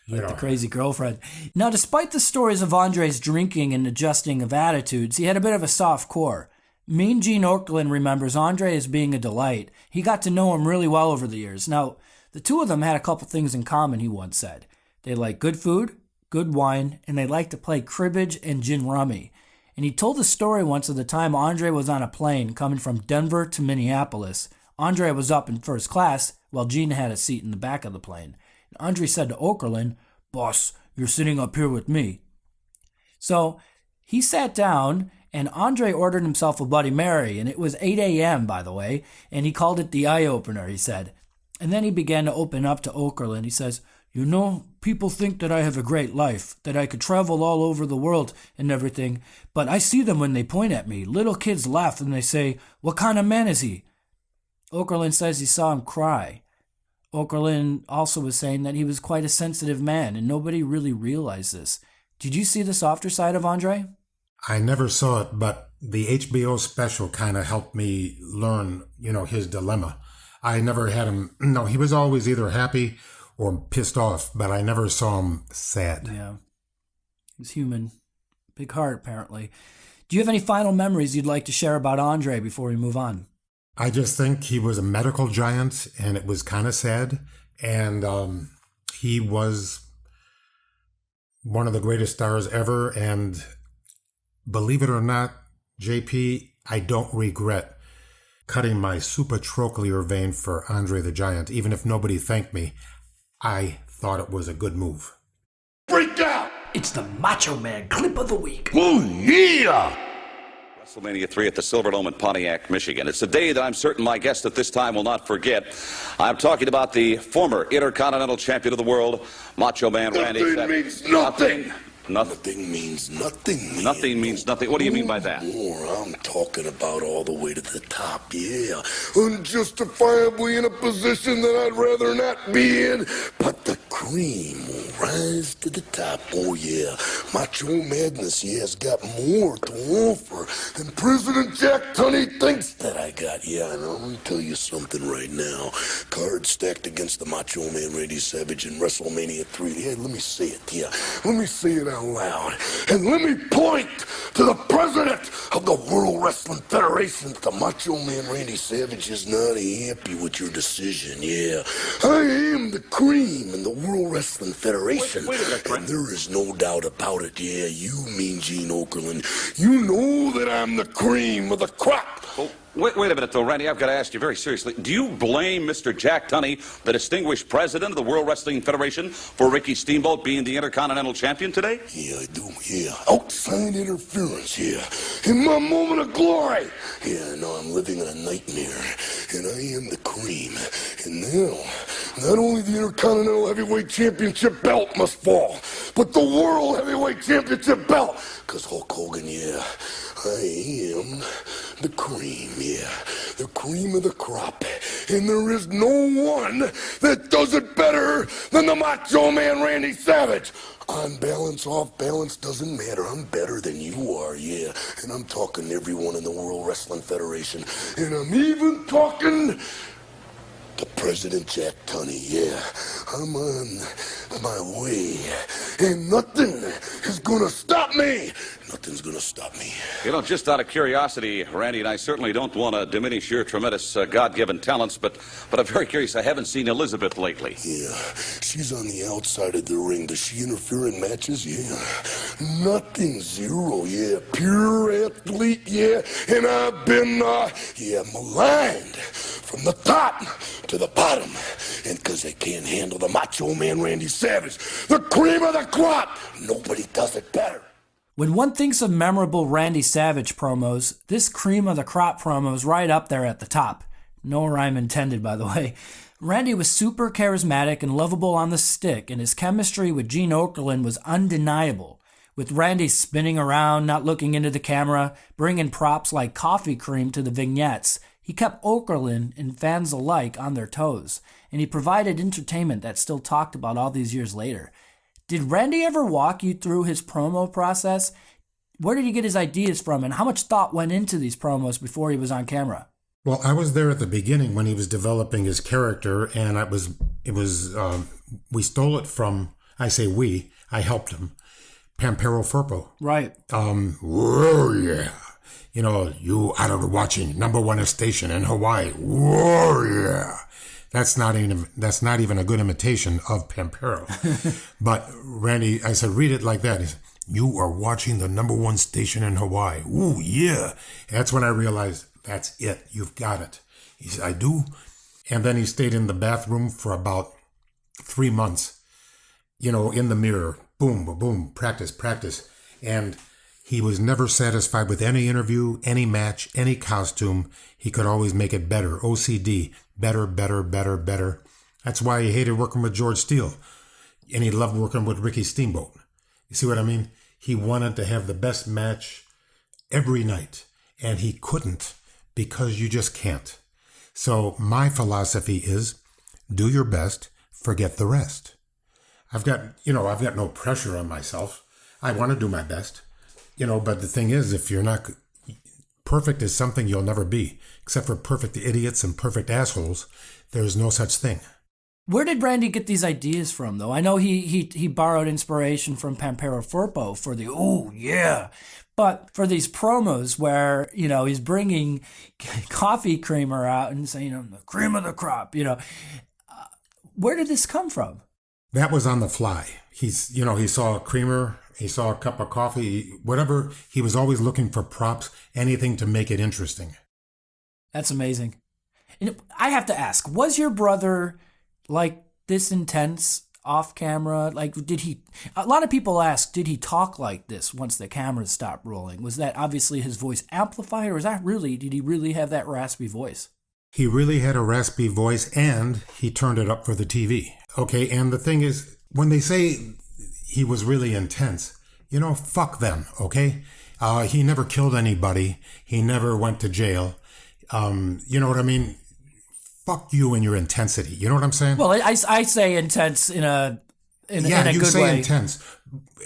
Like the crazy girlfriend. Now, despite the stories of Andre's drinking and adjusting of attitudes, he had a bit of a soft core. Mean Gene Okerlund remembers Andre as being a delight. He got to know him really well over the years. Now, the two of them had a couple things in common, he once said. They liked good food, good wine, and they liked to play cribbage and gin rummy. And he told a story once of the time Andre was on a plane coming from Denver to Minneapolis. Andre was up in first class, while Gene had a seat in the back of the plane. Andre said to Okerlund, "Boss, you're sitting up here with me." So he sat down, and Andre ordered himself a Bloody Mary, and it was 8 a.m., by the way, and he called it the eye-opener, he said. And then he began to open up to Okerlund. He says, people think that I have a great life, that I could travel all over the world and everything, but I see them when they point at me. Little kids laugh and they say, what kind of man is he? Okerlund says he saw him cry. Okerlund also was saying that he was quite a sensitive man, and nobody really realized this. Did you see the softer side of Andre? I never saw it, but the HBO special kind of helped me learn, his dilemma. I never had him, he was always either happy or pissed off, but I never saw him sad. Yeah. He's human. Big heart, apparently. Do you have any final memories you'd like to share about Andre before we move on? I just think he was a medical giant, and it was kind of sad. And he was one of the greatest stars ever. And believe it or not, JP, I don't regret cutting my supratrochlear vein for Andre the Giant. Even if nobody thanked me, I thought it was a good move. Freak out! It's the Macho Man clip of the week. Oh, yeah! WrestleMania 3 at the Silverdome in Pontiac, Michigan. It's a day that I'm certain my guest at this time will not forget. I'm talking about the former Intercontinental Champion of the world, Macho Man Randy Savage. Nothing means nothing. Nothing. Nothing means nothing. Nothing means nothing. What do you mean by that? More, I'm talking about all the way to the top, yeah. Unjustifiably in a position that I'd rather not be in, but the cream will rise to the top, oh yeah. Macho Madness, yeah, has got more to offer than President Jack Tunney thinks that I got, yeah. And I'm gonna tell you something right now. Cards stacked against the Macho Man Randy Savage in WrestleMania 3. Yeah, let me say it, yeah. Let me say it out loud. And let me point to the president of the World Wrestling Federation. The Macho Man Randy Savage is not happy with your decision, yeah. I am the cream in the World Wrestling Federation. Wait a minute, Brent. And there is no doubt about it, yeah. You mean Gene Okerlund. You know that I'm the cream of the crop. Oh, wait a minute, though, Randy. I've got to ask you very seriously. Do you blame Mr. Jack Tunney, the distinguished president of the World Wrestling Federation, for Ricky Steamboat being the Intercontinental Champion today? Yeah, I do, yeah. Outside interference, yeah. In my moment of glory. Yeah, no, I'm living in a nightmare. And I am the cream. And now, not only the Intercontinental Heavyweight Championship belt must fall, but the World Heavyweight Championship belt. Because Hulk Hogan, yeah, I am the cream, yeah. The cream of the crop. And there is no one that does it better than the Macho Man Randy Savage. On balance, off balance, doesn't matter. I'm better than you are, yeah. And I'm talking to everyone in the World Wrestling Federation. And I'm even talking to President Jack Tunney, yeah. I'm on my way. And nothing is gonna stop me. Nothing's gonna stop me. You know, just out of curiosity, Randy, and I certainly don't want to diminish your tremendous God-given talents, but I'm very curious. I haven't seen Elizabeth lately. Yeah, she's on the outside of the ring. Does she interfere in matches? Yeah. Nothing, zero, yeah. Pure athlete, yeah. And I've been, maligned from the top to the bottom. And because they can't handle the Macho Man Randy Savage, the cream of the crop, nobody does it better. When one thinks of memorable Randy Savage promos, this cream of the crop promo is right up there at the top. No rhyme intended, by the way. Randy was super charismatic and lovable on the stick, and his chemistry with Gene Okerlund was undeniable. With Randy spinning around, not looking into the camera, bringing props like coffee cream to the vignettes, he kept Okerlund and fans alike on their toes, and he provided entertainment that's still talked about all these years later. Did Randy ever walk you through his promo process? Where did he get his ideas from, and how much thought went into these promos before he was on camera? Well, I was there at the beginning when he was developing his character, and we stole it from, I say we, I helped him, Pampero Firpo. Right. Whoa, yeah. You know, you are watching #1 station in Hawaii. Whoa, yeah. That's not even a good imitation of Pampero. But Randy, I said, read it like that. He said, you are watching the #1 station in Hawaii. Ooh, yeah. That's when I realized, that's it. You've got it. He said, I do. And then he stayed in the bathroom for about 3 months, you know, in the mirror. Boom, boom, boom, practice. And he was never satisfied with any interview, any match, any costume. He could always make it better. OCD. Better. That's why he hated working with George Steele. And he loved working with Ricky Steamboat. You see what I mean? He wanted to have the best match every night. And he couldn't because you just can't. So my philosophy is do your best, forget the rest. I've got no pressure on myself. I want to do my best. But the thing is, if you're not perfect is something you'll never be. Except for perfect idiots and perfect assholes, there's no such thing. Where did Randy get these ideas from, though? I know he borrowed inspiration from Pampero Firpo for the, oh, yeah. But for these promos where, he's bringing coffee creamer out and saying, the cream of the crop, where did this come from? That was on the fly. He saw a creamer, he saw a cup of coffee, whatever. He was always looking for props, anything to make it interesting. That's amazing. And I have to ask, was your brother like this intense off camera? Like, a lot of people ask, did he talk like this once the cameras stopped rolling? Was that obviously his voice amplified, or did he really have that raspy voice? He really had a raspy voice, and he turned it up for the TV. Okay, and the thing is, when they say he was really intense, fuck them, okay? He never killed anybody. He never went to jail. You know what I mean? Fuck you and your intensity. You know what I'm saying? Well, I say intense in a good way. Yeah, you say intense.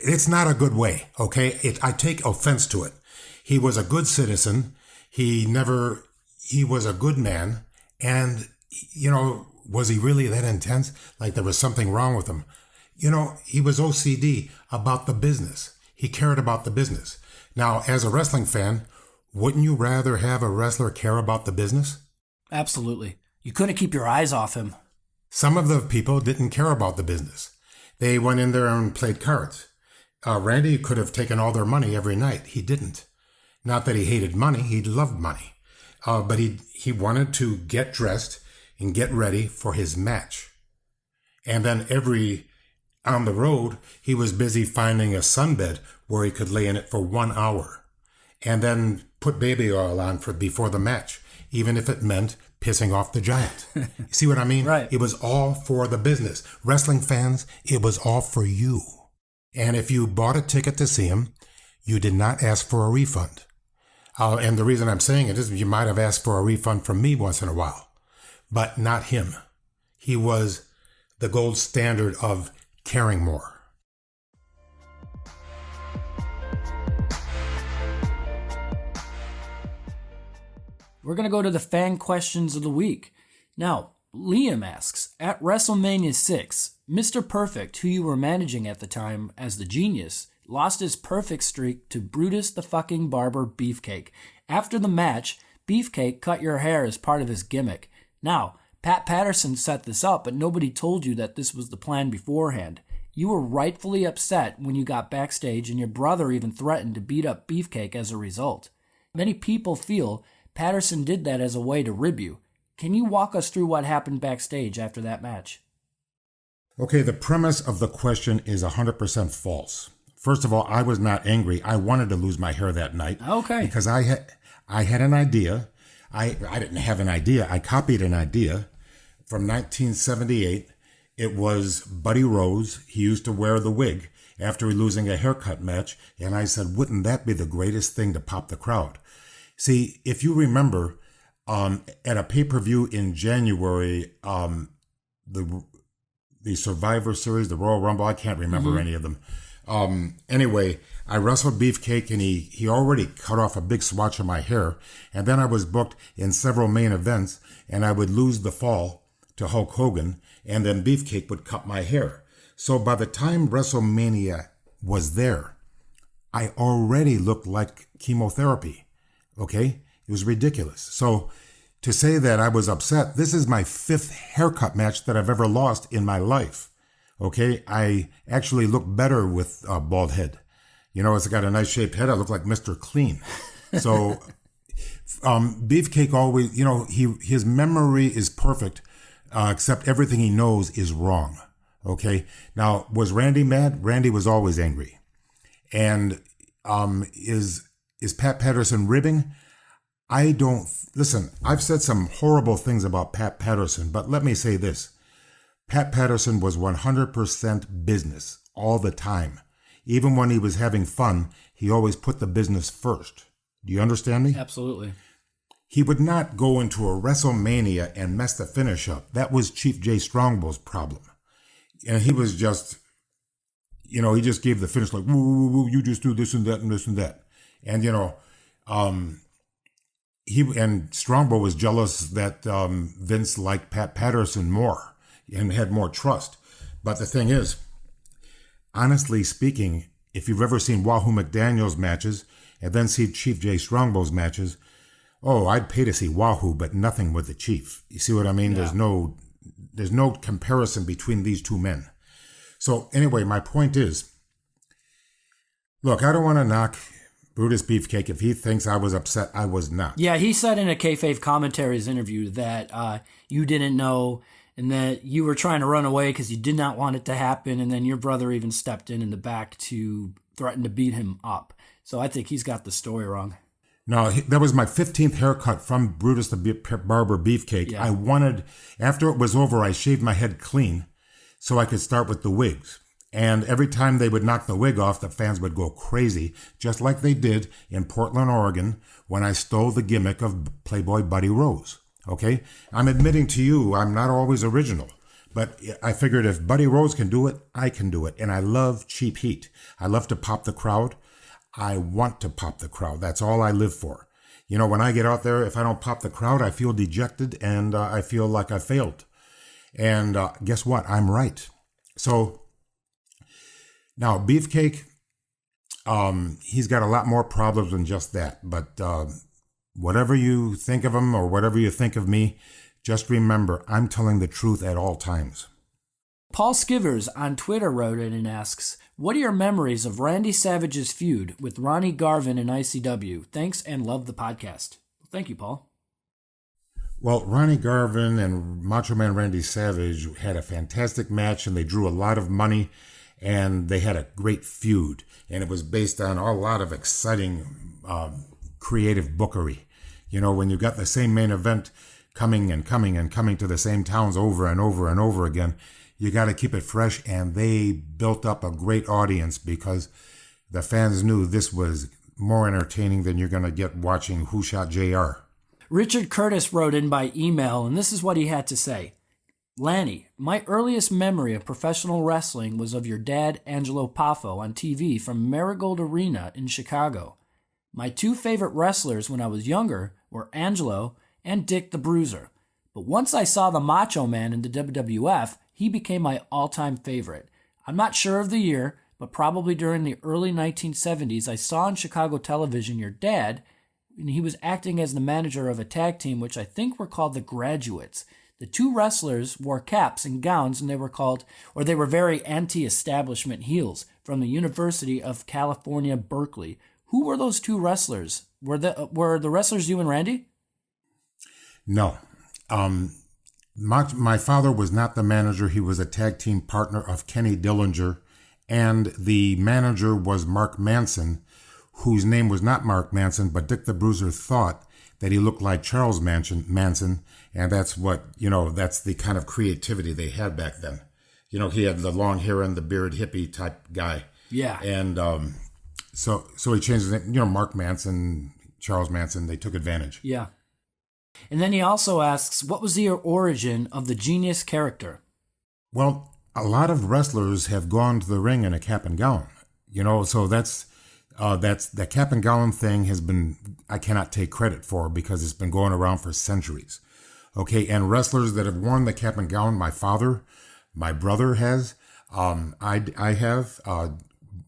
It's not a good way, okay? I take offense to it. He was a good citizen. He was a good man. And, was he really that intense? Like there was something wrong with him. He was OCD about the business. He cared about the business. Now, as a wrestling fan, wouldn't you rather have a wrestler care about the business? Absolutely. You couldn't keep your eyes off him. Some of the people didn't care about the business. They went in there and played cards. Randy could have taken all their money every night. He didn't. Not that he hated money. He loved money. But he wanted to get dressed and get ready for his match. And then on the road, he was busy finding a sunbed where he could lay in it for 1 hour. And then put baby oil on before the match, even if it meant pissing off the Giant. You see what I mean? Right. It was all for the business. Wrestling fans, it was all for you. And if you bought a ticket to see him, you did not ask for a refund. And the reason I'm saying it is you might have asked for a refund from me once in a while, but not him. He was the gold standard of caring more. We're going to go to the fan questions of the week. Now, Liam asks, at WrestleMania 6, Mr. Perfect, who you were managing at the time as the Genius, lost his perfect streak to Brutus the fucking Barber Beefcake. After the match, Beefcake cut your hair as part of his gimmick. Now, Pat Patterson set this up, but nobody told you that this was the plan beforehand. You were rightfully upset when you got backstage, and your brother even threatened to beat up Beefcake as a result. Many people feel Patterson did that as a way to rib you. Can you walk us through what happened backstage after that match? Okay, the premise of the question is 100% false. First of all, I was not angry. I wanted to lose my hair that night. Okay. Because I had an idea. I didn't have an idea. I copied an idea from 1978. It was Buddy Rose. He used to wear the wig after losing a haircut match. And I said, wouldn't that be the greatest thing to pop the crowd? See, if you remember, at a pay-per-view in January, the Survivor Series, the Royal Rumble, I can't remember any of them. Anyway, I wrestled Beefcake, and he already cut off a big swatch of my hair. And then I was booked in several main events, and I would lose the fall to Hulk Hogan, and then Beefcake would cut my hair. So by the time WrestleMania was there, I already looked like chemotherapy. Okay? It was ridiculous. So to say that I was upset, this is my 5th haircut match that I've ever lost in my life. Okay? I actually look better with a bald head. It's got a nice shaped head. I look like Mr. Clean. So Beefcake always, his memory is perfect, except everything he knows is wrong. Okay? Now, was Randy mad? Randy was always angry. And is Pat Patterson ribbing? Listen, I've said some horrible things about Pat Patterson, but let me say this. Pat Patterson was 100% business all the time. Even when he was having fun, he always put the business first. Do you understand me? Absolutely. He would not go into a WrestleMania and mess the finish up. That was Chief Jay Strongbow's problem. And he was just, he just gave the finish like, woo, you just do this and that and this and that. And, Strongbow was jealous that Vince liked Pat Patterson more. and had more trust. But the thing is, honestly speaking, if you've ever seen Wahoo McDaniel's matches and then see Chief Jay Strongbow's matches, oh, I'd pay to see Wahoo, but nothing with the Chief. You see what I mean? Yeah. There's no comparison between these two men. So anyway, my point is, look, I don't want to knock Brutus Beefcake. If he thinks I was upset, I was not. Yeah, he said in a Kayfabe Commentaries interview that you didn't know and that you were trying to run away because you did not want it to happen, and then your brother even stepped in the back to threaten to beat him up. So I think he's got the story wrong. No, that was my 15th haircut from Brutus the Barber Beefcake. Yeah. I wanted, after it was over, I shaved my head clean so I could start with the wigs. And every time they would knock the wig off, the fans would go crazy, just like they did in Portland, Oregon, when I stole the gimmick of Playboy Buddy Rose. Okay? I'm admitting to you, I'm not always original. But I figured if Buddy Rose can do it, I can do it. And I love cheap heat. I love to pop the crowd. I want to pop the crowd. That's all I live for. You know, when I get out there, if I don't pop the crowd, I feel dejected and I feel like I failed. And guess what? I'm right. So now Beefcake, he's got a lot more problems than just that. But whatever you think of him or whatever you think of me, just remember, I'm telling the truth at all times. Paul Skivers on Twitter wrote in and asks, what are your memories of Randy Savage's feud with Ronnie Garvin in ICW? Thanks and love the podcast. Thank you, Paul. Well, Ronnie Garvin and Macho Man Randy Savage had a fantastic match, and they drew a lot of money, and they had a great feud. And it was based on a lot of exciting creative bookery. You know, when you got the same main event coming and coming and coming to the same towns over and over and over again, you got to keep it fresh, and they built up a great audience because the fans knew this was more entertaining than you're going to get watching Who Shot JR. Richard Curtis wrote in by email, and this is what he had to say. Lanny, my earliest memory of professional wrestling was of your dad, Angelo Poffo, on TV from Marigold Arena in Chicago. My two favorite wrestlers when I was younger were Angelo and Dick the Bruiser. But once I saw the Macho Man in the WWF, he became my all-time favorite. I'm not sure of the year, but probably during the early 1970s, I saw on Chicago television your dad, and he was acting as the manager of a tag team, which I think were called the Graduates. The two wrestlers wore caps and gowns, and they were very anti-establishment heels from the University of California, Berkeley. Who were those two wrestlers? Were the wrestlers you and Randy? No. My father was not the manager. He was a tag team partner of Kenny Dillinger, and the manager was Mark Manson, whose name was not Mark Manson, but Dick the Bruiser thought that he looked like Charles Manson, and that's what, that's the kind of creativity they had back then. He had the long hair and the beard, hippie type guy. Yeah. And so he changed his name. Mark Manson, Charles Manson, they took advantage. Yeah. And then he also asks, what was the origin of the Genius character? Well, a lot of wrestlers have gone to the ring in a cap and gown, so that's the cap and gown thing has been, I cannot take credit for because it's been going around for centuries. Okay. And wrestlers that have worn the cap and gown, my father, my brother has, I have,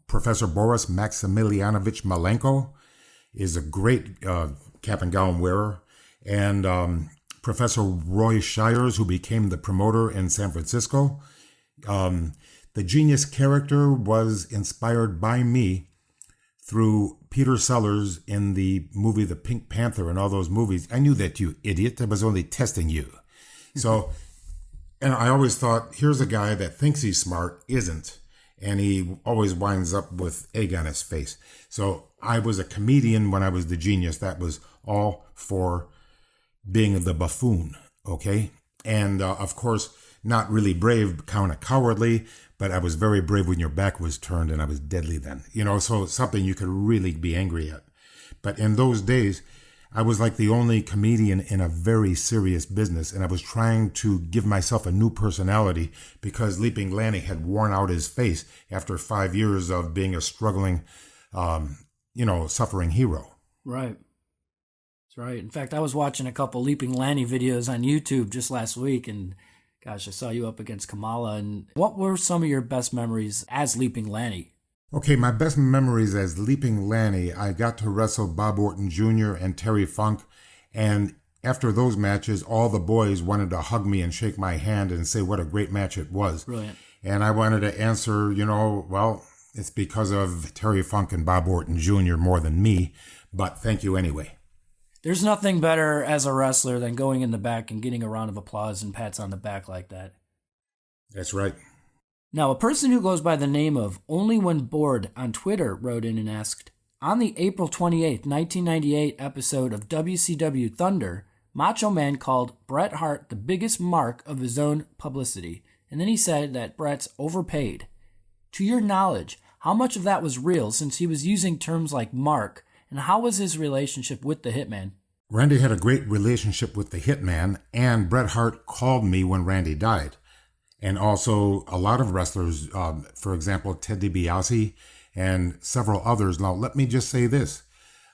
Professor Boris Maximilianovich Malenko is a great cap and gown wearer. And Professor Roy Shires, who became the promoter in San Francisco. The Genius character was inspired by me through Peter Sellers in the movie The Pink Panther and all those movies. I knew that, you idiot. I was only testing you. So, and I always thought, here's a guy that thinks he's smart, isn't. And he always winds up with egg on his face. So I was a comedian when I was the Genius. That was all for being the buffoon, okay? And, of course, not really brave, kind of cowardly, but I was very brave when your back was turned, and I was deadly then. So something you could really be angry at. But in those days, I was like the only comedian in a very serious business, and I was trying to give myself a new personality because Leaping Lanny had worn out his face after 5 years of being a struggling, suffering hero. Right. That's right. In fact, I was watching a couple Leaping Lanny videos on YouTube just last week, and Gosh, I saw you up against Kamala. And what were some of your best memories as Leaping Lanny? Okay, my best memories as Leaping Lanny, I got to wrestle Bob Orton Jr. and Terry Funk, and after those matches, all the boys wanted to hug me and shake my hand and say what a great match it was. Brilliant. And I wanted to answer, well, it's because of Terry Funk and Bob Orton Jr. more than me, but thank you anyway. There's nothing better as a wrestler than going in the back and getting a round of applause and pats on the back like that. That's right. Now, a person who goes by the name of Only When Bored on Twitter wrote in and asked, on the April 28, 1998 episode of WCW Thunder, Macho Man called Bret Hart the biggest mark of his own publicity, and then he said that Bret's overpaid. To your knowledge, how much of that was real since he was using terms like mark, and how was his relationship with the Hitman? Randy had a great relationship with the Hitman, and Bret Hart called me when Randy died. And also a lot of wrestlers, for example, Ted DiBiase and several others. Now, let me just say this.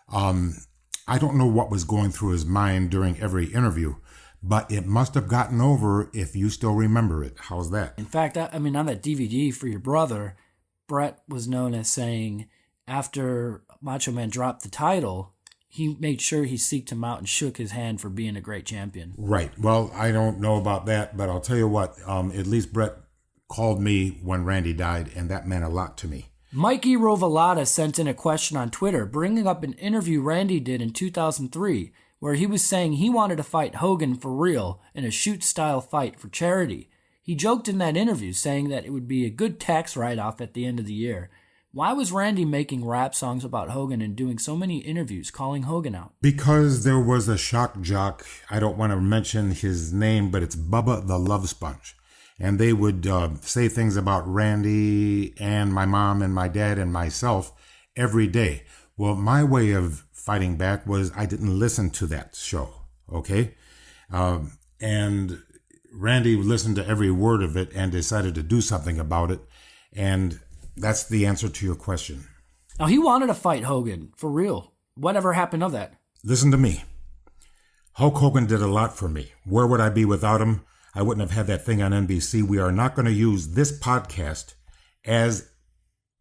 I don't know what was going through his mind during every interview, but it must have gotten over if you still remember it. How's that? In fact, on that DVD for your brother, Bret was known as saying after Macho Man dropped the title, he made sure he seeked him out and shook his hand for being a great champion. Right. Well, I don't know about that, but I'll tell you what, at least Bret called me when Randy died, and that meant a lot to me. Mikey Rovalata sent in a question on Twitter, bringing up an interview Randy did in 2003, where he was saying he wanted to fight Hogan for real in a shoot-style fight for charity. He joked in that interview, saying that it would be a good tax write-off at the end of the year. Why was Randy making rap songs about Hogan and doing so many interviews calling Hogan out? Because there was a shock jock, I don't want to mention his name, but it's Bubba the Love Sponge. And they would say things about Randy and my mom and my dad and myself every day. Well, my way of fighting back was I didn't listen to that show, okay? And Randy listened to every word of it and decided to do something about it. And that's the answer to your question. Now, he wanted to fight Hogan, for real. Whatever happened of that? Listen to me. Hulk Hogan did a lot for me. Where would I be without him? I wouldn't have had that thing on NBC. We are not going to use this podcast as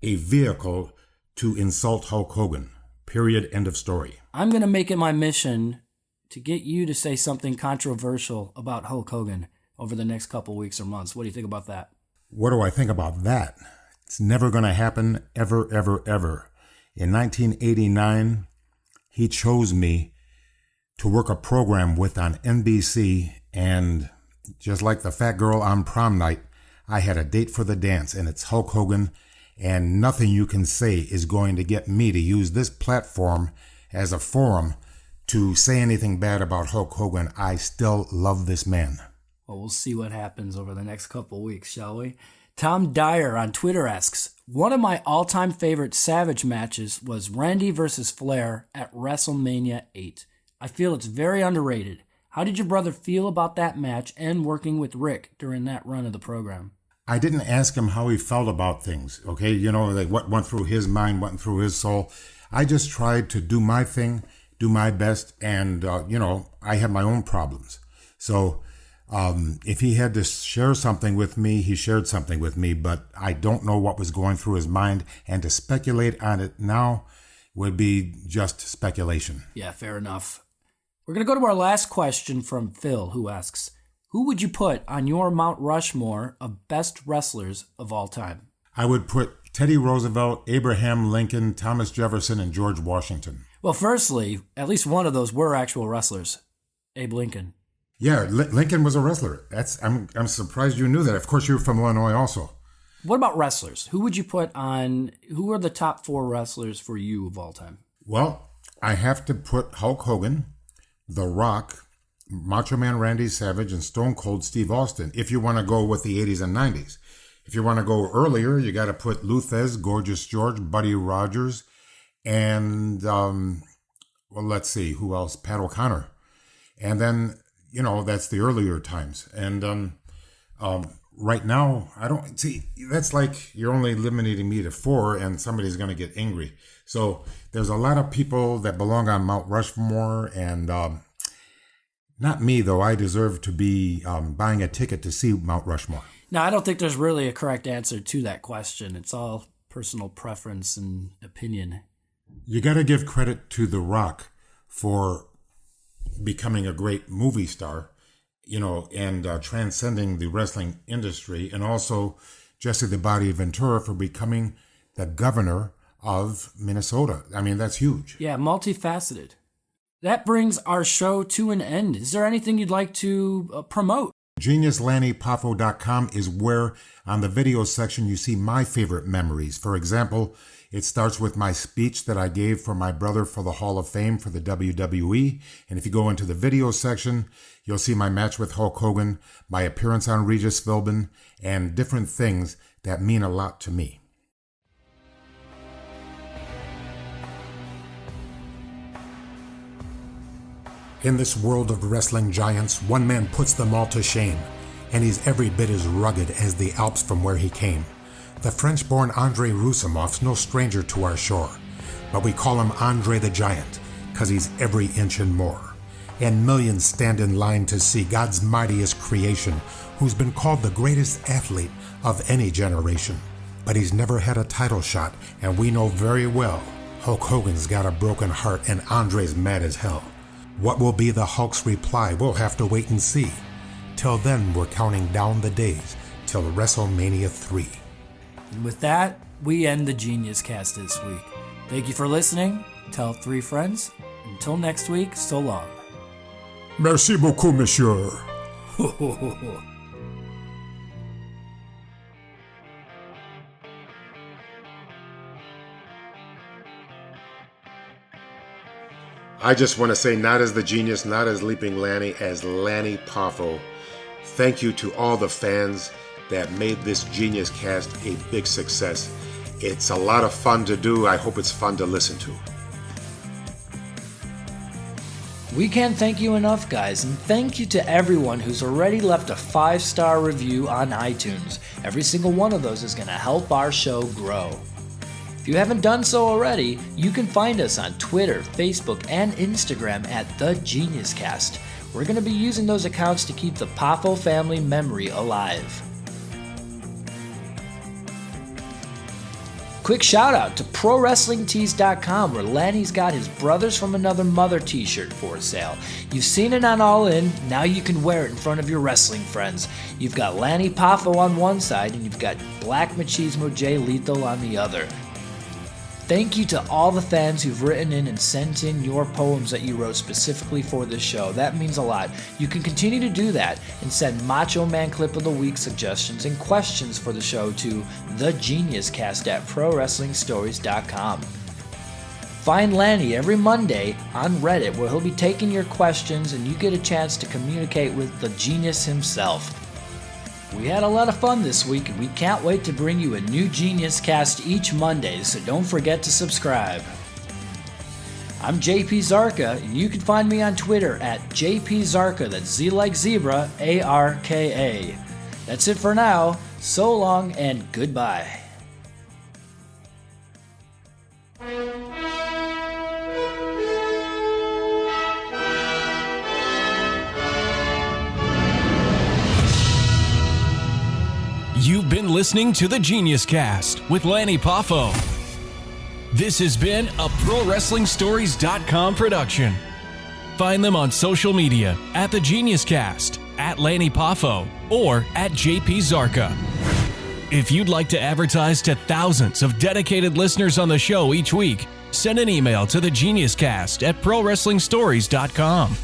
a vehicle to insult Hulk Hogan. Period. End of story. I'm going to make it my mission to get you to say something controversial about Hulk Hogan over the next couple weeks or months. What do you think about that? What do I think about that? It's never going to happen, ever, ever, ever. In 1989, he chose me to work a program with on NBC, and just like the fat girl on prom night, I had a date for the dance, and it's Hulk Hogan, and nothing you can say is going to get me to use this platform as a forum to say anything bad about Hulk Hogan. I still love this man. Well, we'll see what happens over the next couple weeks, shall we? Tom Dyer on Twitter asks, one of my all-time favorite Savage matches was Randy versus Flair at WrestleMania 8. I feel it's very underrated. How did your brother feel about that match and working with Rick during that run of the program? I didn't ask him how he felt about things, okay? Like what went through his mind, went through his soul. I just tried to do my thing, do my best, and, I have my own problems. So if he had to share something with me, he shared something with me, but I don't know what was going through his mind, and to speculate on it now would be just speculation. Yeah, fair enough. We're going to go to our last question from Phil, who asks, who would you put on your Mount Rushmore of best wrestlers of all time? I would put Teddy Roosevelt, Abraham Lincoln, Thomas Jefferson, and George Washington. Well, firstly, at least one of those were actual wrestlers, Abe Lincoln. Yeah, Lincoln was a wrestler. I'm surprised you knew that. Of course, you're from Illinois also. What about wrestlers? Who would you put on, who are the top 4 wrestlers for you of all time? Well, I have to put Hulk Hogan, The Rock, Macho Man Randy Savage, and Stone Cold Steve Austin, if you want to go with the 80s and 90s. If you want to go earlier, you got to put Lou Thesz, Gorgeous George, Buddy Rogers, and, let's see, who else? Pat O'Connor. And then, that's the earlier times. And right now, I don't see, that's like you're only limiting me to 4 and somebody's going to get angry. So there's a lot of people that belong on Mount Rushmore, and Not me, though. I deserve to be buying a ticket to see Mount Rushmore. Now, I don't think there's really a correct answer to that question. It's all personal preference and opinion. You got to give credit to The Rock for becoming a great movie star, and transcending the wrestling industry, and also Jesse the Body Ventura for becoming the governor of Minnesota. I mean, that's huge. Yeah, multifaceted. That brings our show to an end. Is there anything you'd like to promote? GeniusLannyPoffo.com is where on the video section you see my favorite memories. For example, it starts with my speech that I gave for my brother for the Hall of Fame for the WWE. And if you go into the video section, you'll see my match with Hulk Hogan, my appearance on Regis Philbin, and different things that mean a lot to me. In this world of wrestling giants, one man puts them all to shame, and he's every bit as rugged as the Alps from where he came. The French-born Andrei Roussimov's no stranger to our shore, but we call him Andre the Giant, 'cause he's every inch and more. And millions stand in line to see God's mightiest creation, who's been called the greatest athlete of any generation. But he's never had a title shot, and we know very well Hulk Hogan's got a broken heart and Andre's mad as hell. What will be the Hulk's reply? We'll have to wait and see. Till then, we're counting down the days till WrestleMania 3. And with that, we end the Genius Cast this week. Thank you for listening. Tell 3 friends. Until next week, so long. Merci beaucoup, monsieur. I just want to say, not as the Genius, not as Leaping Lanny, as Lanny Poffo. Thank you to all the fans that made this Genius Cast a big success. It's a lot of fun to do. I hope it's fun to listen to. We can't thank you enough, guys, and thank you to everyone who's already left a 5-star review on iTunes. Every single one of those is going to help our show grow. If you haven't done so already, you can find us on Twitter, Facebook, and Instagram at The Genius Cast. We're going to be using those accounts to keep the Poffo family memory alive. Quick shout out to ProWrestlingTees.com, where Lanny's got his Brothers from Another Mother t-shirt for sale. You've seen it on All In, now you can wear it in front of your wrestling friends. You've got Lanny Poffo on one side, and you've got Black Machismo Jay Lethal on the other. Thank you to all the fans who've written in and sent in your poems that you wrote specifically for this show. That means a lot. You can continue to do that and send Macho Man Clip of the Week suggestions and questions for the show to thegeniuscast@prowrestlingstories.com. Find Lanny every Monday on Reddit, where he'll be taking your questions and you get a chance to communicate with the genius himself. We had a lot of fun this week, and we can't wait to bring you a new Genius Cast each Monday, so don't forget to subscribe. I'm JP Zarka, and you can find me on Twitter at JP Zarka, that's Z like zebra, ARKA. That's it for now. So long and goodbye. You've been listening to The Genius Cast with Lanny Poffo. This has been a ProWrestlingStories.com production. Find them on social media at The Genius Cast, at Lanny Poffo, or at JP Zarka. If you'd like to advertise to thousands of dedicated listeners on the show each week, send an email to The Genius Cast at ProWrestlingStories.com.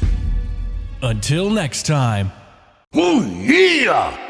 Until next time. Oh, yeah!